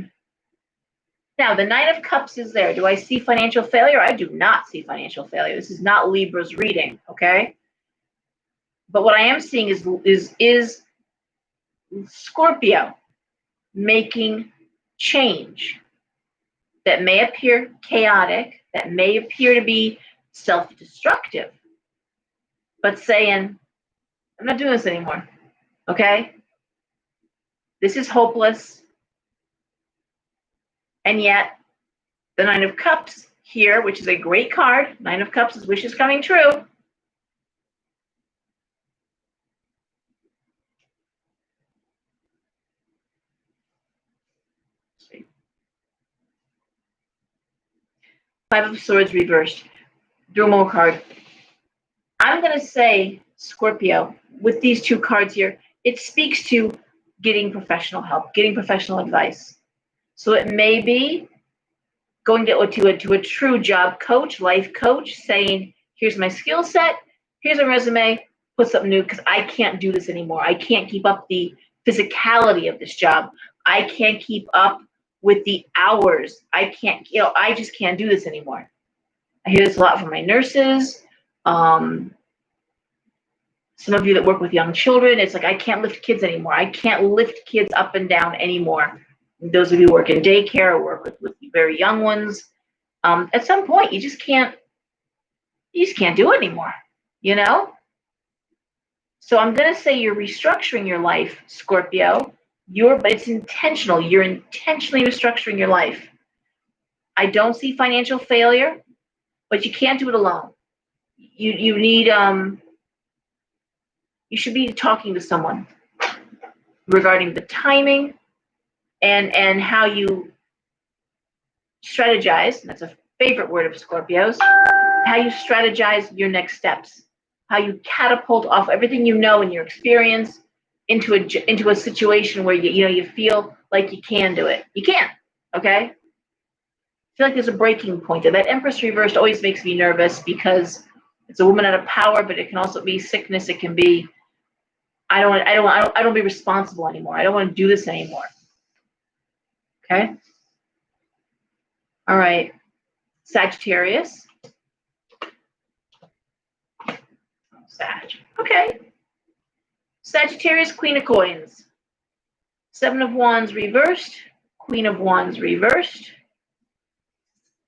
the Nine of Cups is there. Do I see financial failure? I do not see financial failure. This is not Libra's reading, okay? But what I am seeing is Scorpio making change that may appear chaotic, that may appear to be self-destructive, but saying, I'm not doing this anymore, okay? This is hopeless. And yet, the Nine of Cups here, which is a great card, Nine of Cups is wishes coming true. Five of Swords reversed. Do one more card. I'm going to say, Scorpio, with these two cards here, it speaks to getting professional help, getting professional advice. So it may be going to a true job coach, life coach, saying, here's my skill set, here's a resume, put something new, because I can't do this anymore. I can't keep up the physicality of this job. I can't keep up with the hours. I just can't do this anymore. I hear this a lot from my nurses. Some of you that work with young children, it's like, I can't lift kids anymore. I can't lift kids up and down anymore. Those of you who work in daycare or work with very young ones, at some point you just can't do it anymore, you know? So I'm going to say you're restructuring your life, Scorpio. But it's intentional. You're intentionally restructuring your life. I don't see financial failure, but you can't do it alone. You need you should be talking to someone regarding the timing and how you strategize. That's a favorite word of Scorpios. How you strategize your next steps. How you catapult off everything you know and your experience into a situation where you feel like you can do it. You can, okay? I feel like there's a breaking point there. That Empress reversed always makes me nervous because it's a woman out of power, but it can also be sickness. It can be I don't be responsible anymore. I don't want to do this anymore. Okay? All right. Sagittarius. Sag. Okay. Sagittarius, Queen of Coins. Seven of Wands reversed. Queen of Wands reversed.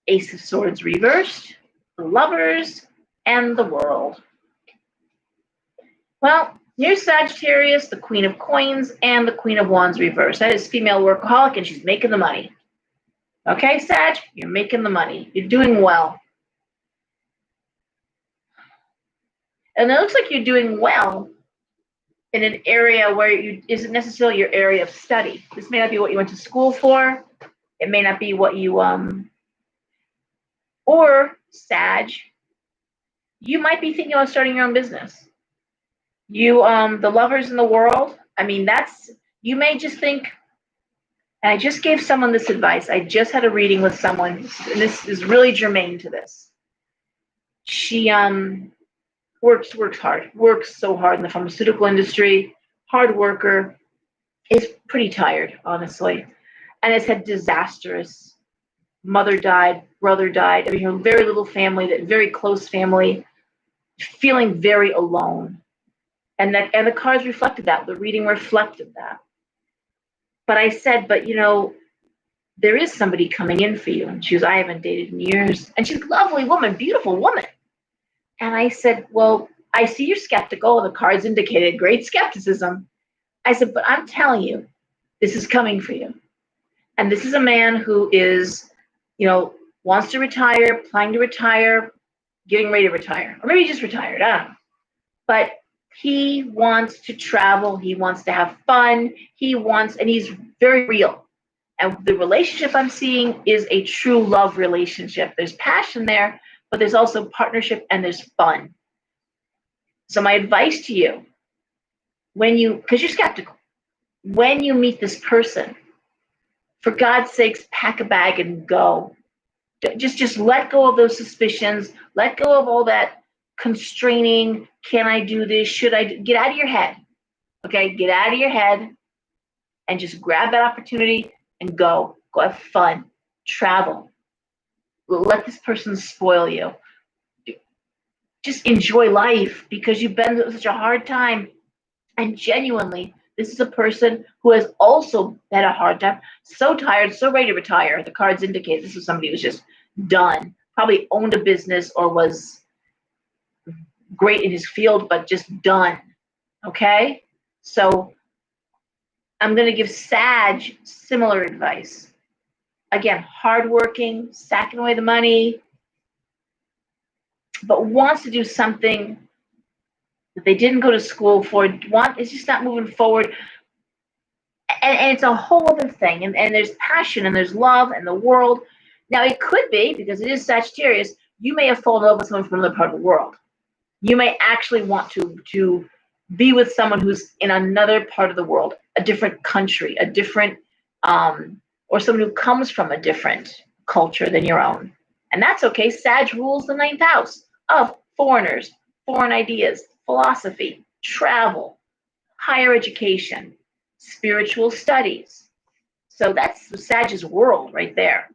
Ace of Swords reversed. The Lovers and the World. Well, here's Sagittarius, the Queen of Coins, and the Queen of Wands reversed. That is female workaholic, and she's making the money. Okay, Sag, you're making the money. You're doing well. And it looks like you're doing well in an area where isn't necessarily your area of study. This may not be what you went to school for. It may not be what you or Sag, you might be thinking about starting your own business. You the Lovers in the World, I mean, you may just think, and I just gave someone this advice. I just had a reading with someone, and this is really germane to this. She works hard, works so hard in the pharmaceutical industry, hard worker, is pretty tired, honestly, and has had disastrous mother died, brother died. I mean, her very little family, that very close family, feeling very alone. And the cards reflected that. The reading reflected that. But I said, but there is somebody coming in for you. And she goes, I haven't dated in years. And she's a lovely woman, beautiful woman. And I said, well, I see you're skeptical. The cards indicated great skepticism. I said, but I'm telling you, this is coming for you. And this is a man who is, wants to retire, planning to retire, getting ready to retire. Or maybe just retired, I don't know. But he wants to travel. He wants to have fun. And he's very real. And the relationship I'm seeing is a true love relationship. There's passion there, but there's also partnership and there's fun. So my advice to you, because you're skeptical, when you meet this person, for God's sakes, pack a bag and go. Just let go of those suspicions. Let go of all that constraining. Can I do this? Should I get out of your head? Okay, get out of your head and just grab that opportunity and go. Go have fun. Travel. Let this person spoil you. Just enjoy life because you've been through such a hard time. And genuinely, this is a person who has also had a hard time, so tired, so ready to retire. The cards indicate this is somebody who's just done, probably owned a business or was great in his field, but just done. Okay? So I'm going to give Sag similar advice. Again, hardworking, sacking away the money, but wants to do something that they didn't go to school for, is just not moving forward. And it's a whole other thing. And there's passion and there's love and the world. Now, it could be, because it is Sagittarius, you may have fallen in love with someone from another part of the world. You may actually want to be with someone who's in another part of the world, a different country, a different, or someone who comes from a different culture than your own. And that's okay. Sag rules the 9th house of foreigners, foreign ideas, philosophy, travel, higher education, spiritual studies. So that's Sag's world right there.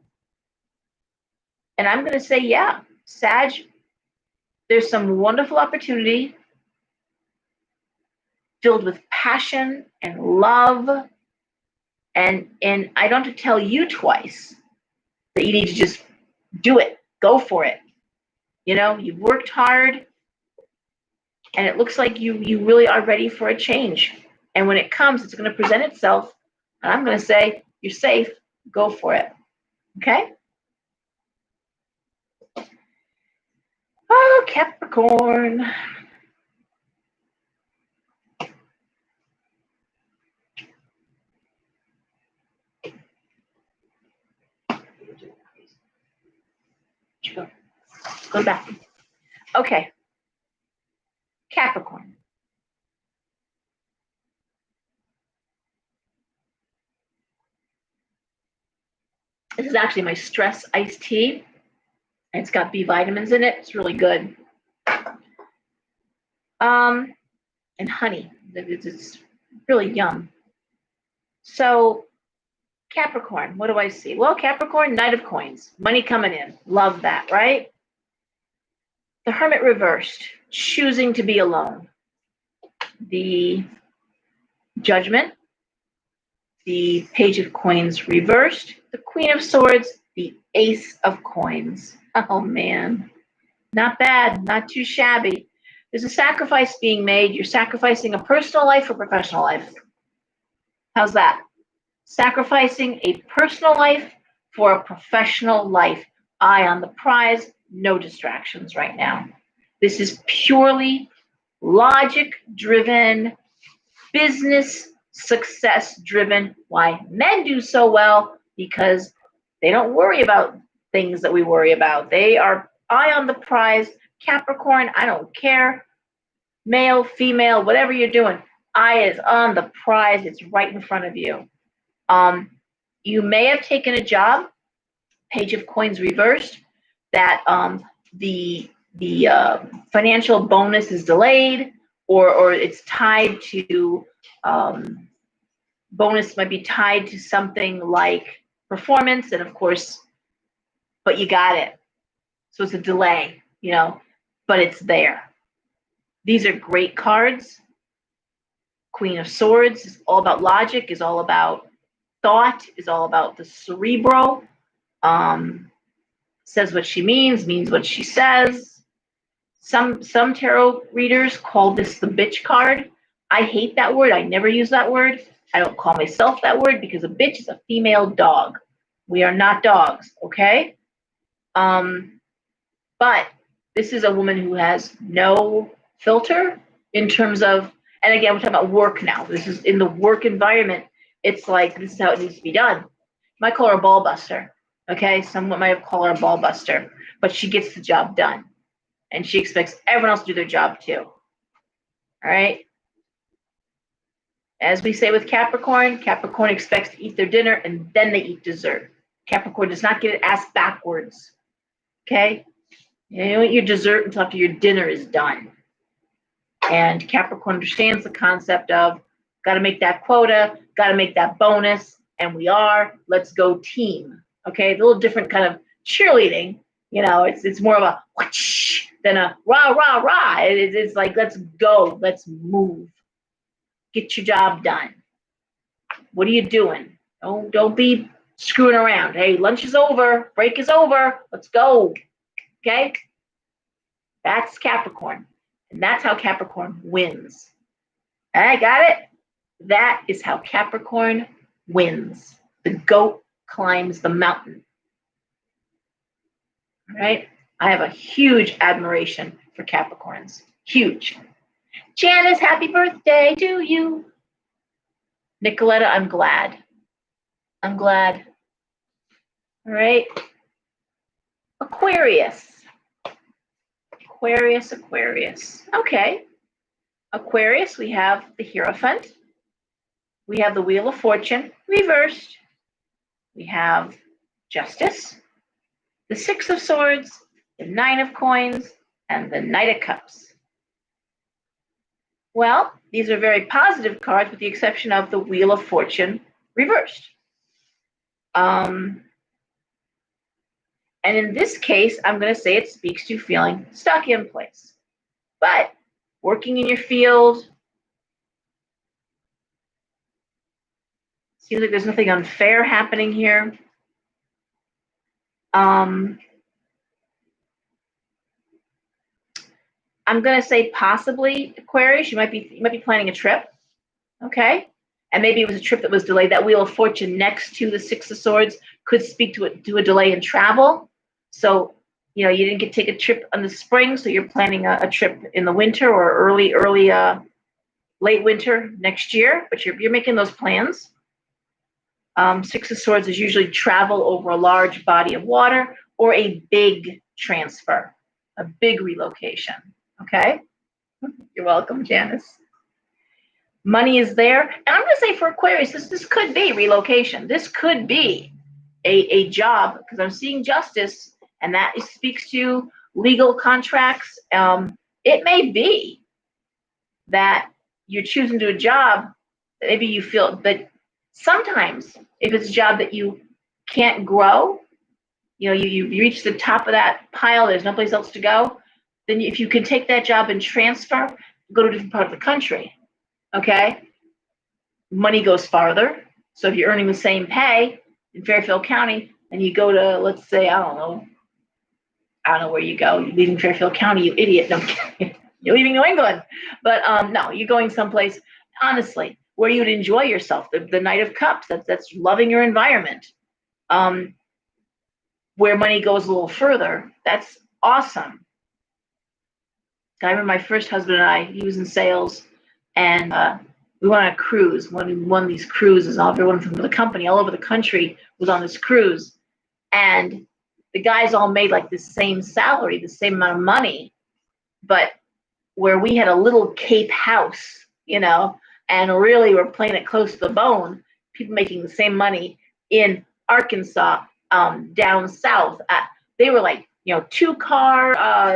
And I'm going to say, yeah, Sag, there's some wonderful opportunity filled with passion and love. And I don't have to tell you twice that you need to just do it. Go for it. You've worked hard and it looks like you really are ready for a change. And when it comes, it's going to present itself. And I'm going to say, you're safe. Go for it. Okay? Oh, Capricorn. Go back. Okay. Capricorn. This is actually my stress iced tea. It's got B vitamins in it. It's really good. And honey. It's really yum. So Capricorn, what do I see? Well, Capricorn, Knight of Coins. Money coming in. Love that, right? The Hermit reversed. Choosing to be alone. The Judgment. The Page of Coins reversed. The Queen of Swords. The Ace of Coins. Oh, man. Not bad. Not too shabby. There's a sacrifice being made. You're sacrificing a personal life for professional life. How's that? Sacrificing a personal life for a professional life. Eye on the prize. No distractions right now. This is purely logic-driven, business success-driven. Why men do so well? Because they don't worry about things that we worry about. They are eye on the prize. Capricorn, I don't care. Male, female, whatever you're doing, eye is on the prize. It's right in front of you. You may have taken a job, Page of Coins reversed, that the financial bonus is delayed, or it's tied to bonus might be tied to something like performance, and of course, but you got it. So it's a delay, but it's there. These are great cards. Queen of Swords is all about logic, is all about thought, is all about the cerebral. Says what she means what she says. Some tarot readers call this the bitch card. I hate that word. I never use that word. I don't call myself that word because a bitch is a female dog. We are not dogs, okay? But this is a woman who has no filter in terms of, and again, we're talking about work now. This is in the work environment. It's like, this is how it needs to be done. You might call her a ball buster, okay? Someone might call her a ball buster, but she gets the job done. And she expects everyone else to do their job too. All right? As we say with Capricorn, Capricorn expects to eat their dinner and then they eat dessert. Capricorn does not get it asked backwards. Okay? You don't eat your dessert until after your dinner is done. And Capricorn understands the concept of got to make that quota, got to make that bonus, and we are. Let's go team. Okay? A little different kind of cheerleading. It's more of a whoosh than a rah, rah, rah. It's like, let's go, let's move. Get your job done. What are you doing? Don't be screwing around. Hey, lunch is over, break is over, let's go. Okay? That's Capricorn. And that's how Capricorn wins. All right, got it? That is how Capricorn wins. The goat climbs the mountain. All right? I have a huge admiration for Capricorns. Huge. Janice, happy birthday to you. Nicoletta, I'm glad. I'm glad. All right. Aquarius. Aquarius. Okay. Aquarius, we have the Hierophant. We have the Wheel of Fortune reversed. We have Justice, the Six of Swords, the Nine of Coins, and the Knight of Cups. Well, these are very positive cards with the exception of the Wheel of Fortune reversed. And in this case, I'm going to say it speaks to feeling stuck in place. But working in your field, seems like there's nothing unfair happening here. I'm going to say possibly Aquarius. You might be planning a trip, okay? And maybe it was a trip that was delayed. That Wheel of Fortune next to the Six of Swords could speak to a delay in travel. So, you didn't get to take a trip in the spring, so you're planning a trip in the winter or late winter next year. But you're making those plans. Six of Swords is usually travel over a large body of water or a big transfer, a big relocation. Okay? You're welcome, Janice. Money is there. And I'm going to say for Aquarius, this could be relocation. This could be a job because I'm seeing Justice, and that speaks to legal contracts. It may be that you're choosing to do a job that maybe you feel, but sometimes if it's a job that you can't grow, you reach the top of that pile, there's no place else to go, then if you can take that job and transfer, go to a different part of the country, okay? Money goes farther. So if you're earning the same pay in Fairfield County and you go to, let's say, I don't know where you go. You're leaving Fairfield County, you idiot. No, you're leaving New England. But no, you're going someplace, honestly, where you'd enjoy yourself. The Knight of Cups, that's loving your environment. Where money goes a little further, that's awesome. I remember my first husband and I, he was in sales, and we went on a cruise. One of these cruises, everyone from the company all over the country was on this cruise. And the guys all made like the same salary, the same amount of money, but where we had a little Cape house, and really we're playing it close to the bone, people making the same money in Arkansas, down south. They were like two-car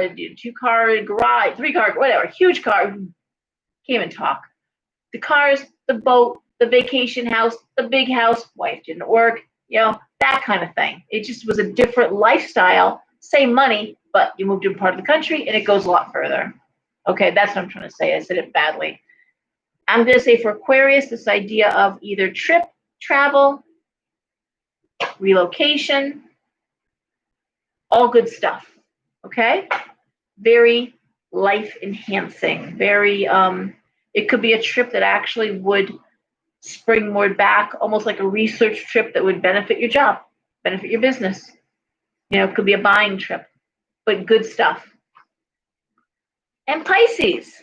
garage, three-car, whatever, huge car. Can't even talk. The cars, the boat, the vacation house, the big house. Wife didn't work. That kind of thing. It just was a different lifestyle. Same money, but you moved to a part of the country and it goes a lot further. Okay, that's what I'm trying to say. I said it badly. I'm going to say for Aquarius, this idea of either trip, travel, relocation, all good stuff. Okay? Very life enhancing. Very, it could be a trip that actually would springboard back, almost like a research trip that would benefit your job, benefit your business. It could be a buying trip, but good stuff. And Pisces.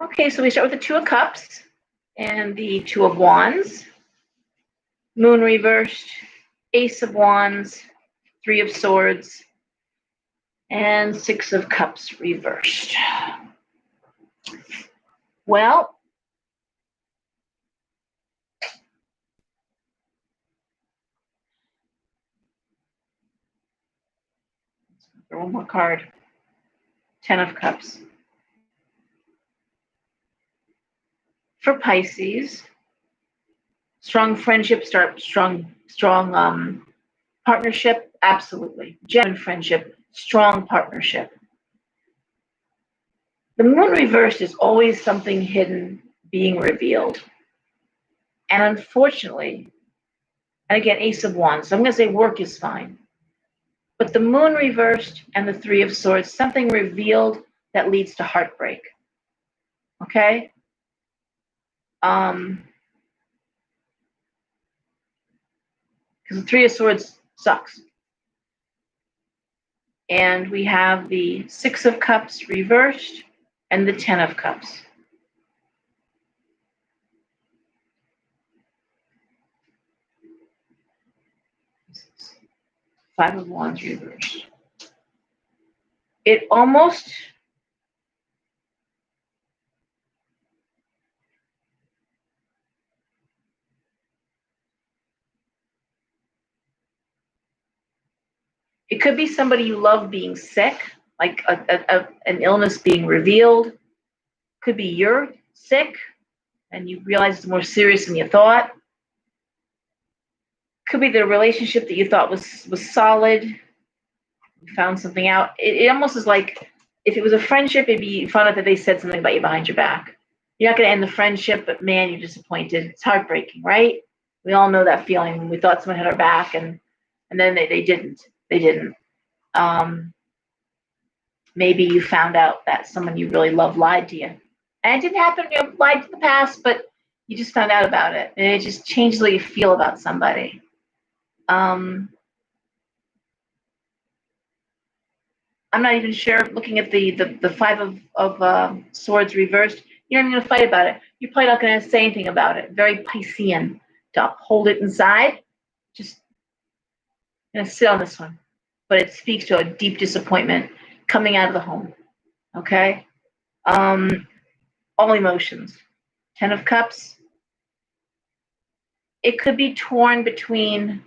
Okay, so we start with the Two of Cups and the Two of Wands, Moon reversed, Ace of Wands, Three of Swords, and Six of Cups reversed. Well, one more card. Ten of Cups. For Pisces, strong friendship, strong partnership, absolutely. Genuine friendship, strong partnership. The Moon reversed is always something hidden being revealed. And unfortunately, and again, Ace of Wands, so I'm going to say work is fine. But the Moon reversed and the Three of Swords, something revealed that leads to heartbreak. Okay? Because the Three of Swords sucks. And we have the Six of Cups reversed and the Ten of Cups. Five of Wands reversed. It almost it could be somebody you love being sick, like an illness being revealed. Could be you're sick and you realize it's more serious than you thought. Could be the relationship that you thought was solid. You found something out. It almost is like if it was a friendship, it'd be you found out that they said something about you behind your back. You're not going to end the friendship, but man, you're disappointed. It's heartbreaking, right? We all know that feeling when we thought someone had our back and then they didn't. They didn't. Maybe you found out that someone you really love lied to you. And it didn't happen, lied to the past, but you just found out about it. And it just changed the way you feel about somebody. I'm not even sure, looking at the Five of Swords reversed, you're not even going to fight about it. You're probably not going to say anything about it. Very Piscean to hold it inside. Just going to sit on this one. But it speaks to a deep disappointment coming out of the home. Okay? All emotions. Ten of Cups. It could be torn between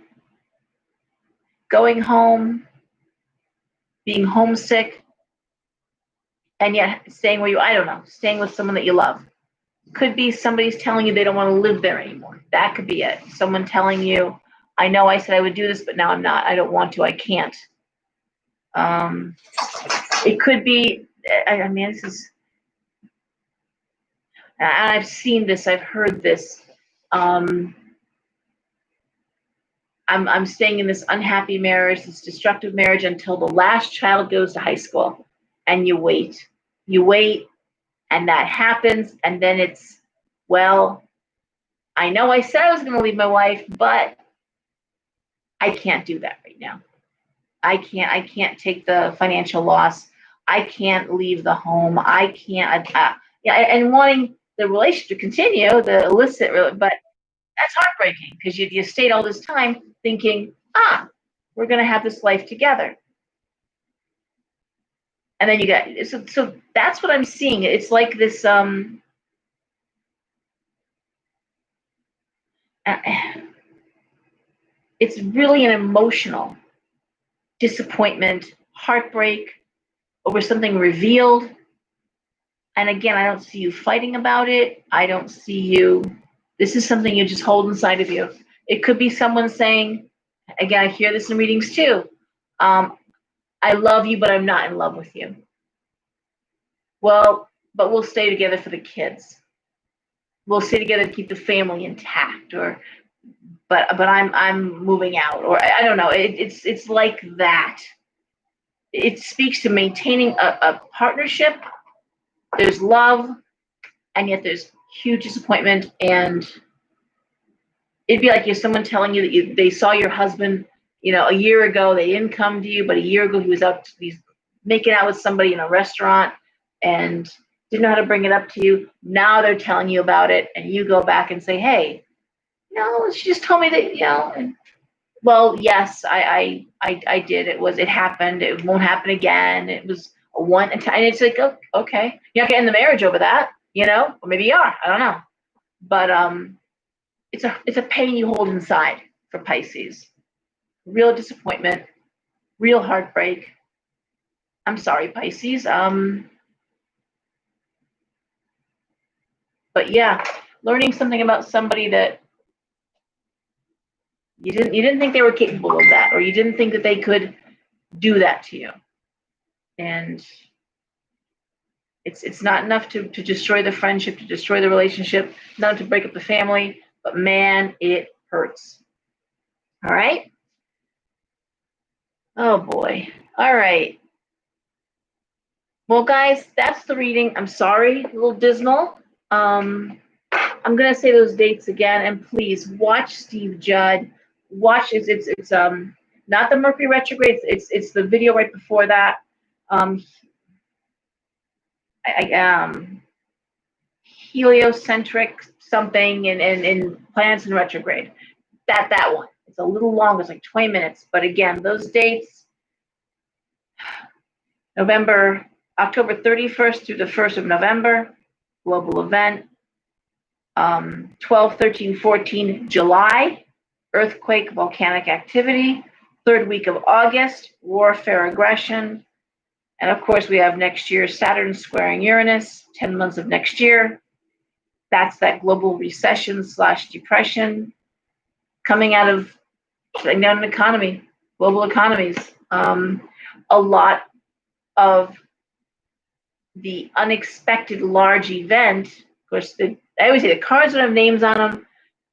going home, being homesick, and yet staying where I don't know, staying with someone that you love. Could be somebody's telling you they don't want to live there anymore. That could be it. Someone telling you, I know I said I would do this, but now I'm not. I don't want to. I can't. It could be, I mean, this is, and I've seen this, I've heard this. I'm staying in this unhappy marriage, this destructive marriage until the last child goes to high school. And you wait, and that happens. And then it's, well, I know I said I was going to leave my wife, but I can't do that right now. I can't take the financial loss. I can't leave the home. I can't, and wanting the relationship to continue, the illicit, but that's heartbreaking because you stayed all this time thinking, we're going to have this life together. And then you got, so that's what I'm seeing. It's like this, it's really an emotional disappointment, heartbreak over something revealed. And again, I don't see you fighting about it. I don't see you, this is something you just hold inside of you. It could be someone saying, again, I hear this in readings too. I love you, but I'm not in love with you. Well, but we'll stay together for the kids. We'll stay together to keep the family intact, or but I'm moving out, or I don't know. It's like that. It speaks to maintaining a partnership. There's love, and yet there's huge disappointment. And it'd be like if someone telling you that they saw your husband, a year ago, they didn't come to you, but a year ago he's making out with somebody in a restaurant and didn't know how to bring it up to you. Now they're telling you about it, and you go back and say, hey, she just told me that, and, well, yes, I did. It happened. It won't happen again. It was a one time. And it's like, oh, okay, you're not getting the marriage over that, or maybe you are. I don't know. But it's a pain you hold inside for Pisces. Real disappointment, real heartbreak. I'm sorry, Pisces. But yeah, learning something about somebody that you didn't think they were capable of that, or you didn't think that they could do that to you. And it's not enough to destroy the friendship, to destroy the relationship, not to break up the family, but man, it hurts. All right? Oh boy. All right. Well, guys, that's the reading. I'm sorry, a little dismal. I'm gonna say those dates again, and please watch Steve Judd. Watch it's not the Mercury retrograde. It's the video right before that. Heliocentric something in planets in retrograde. That one. It's a little long. It's like 20 minutes. But again, those dates: October 31st through the 1st of November, global event. 12, 13, 14, July, earthquake, volcanic activity. Third week of August, warfare, aggression. And of course, we have next year Saturn squaring Uranus, 10 months of next year. That's that global recession / depression coming out of shutting down an economy, global economies. A lot of the unexpected large event, of course, I always say the cards don't have names on them.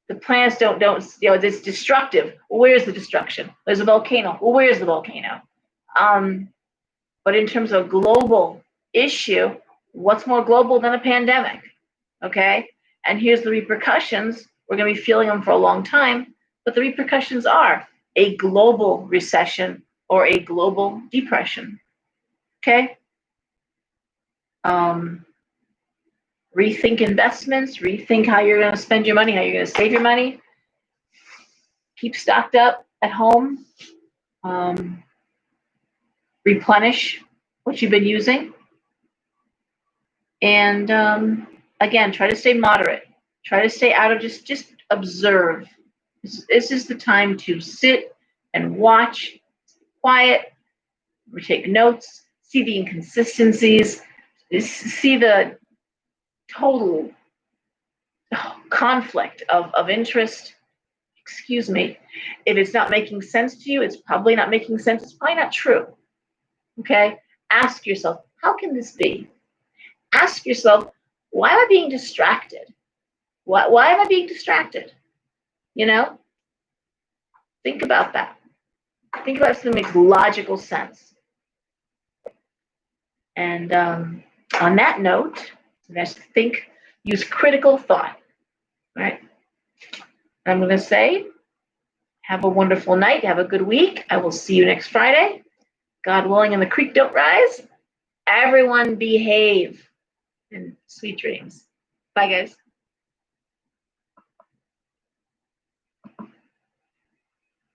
The planets don't, it's destructive. Well, where's the destruction? There's a volcano. Well, where's the volcano? But in terms of global issue, what's more global than a pandemic? Okay? And here's the repercussions. We're going to be feeling them for a long time, but the repercussions are a global recession or a global depression. Okay? Rethink investments, rethink how you're going to spend your money, how you're going to save your money. Keep stocked up at home. Replenish what you've been using. And again, try to stay moderate. Try to stay out of just observe. This is the time to sit and watch, quiet, take notes, see the inconsistencies, see the total conflict of interest. Excuse me. If it's not making sense to you, it's probably not making sense. It's probably not true. Okay? Ask yourself, how can this be? Ask yourself, why am I being distracted? Why am I being distracted? Think about that. Think about something that makes logical sense. And on that note, let's use critical thought. Right? I'm going to say, have a wonderful night. Have a good week. I will see you next Friday. God willing, and the creek don't rise. Everyone behave. And sweet dreams. Bye, guys.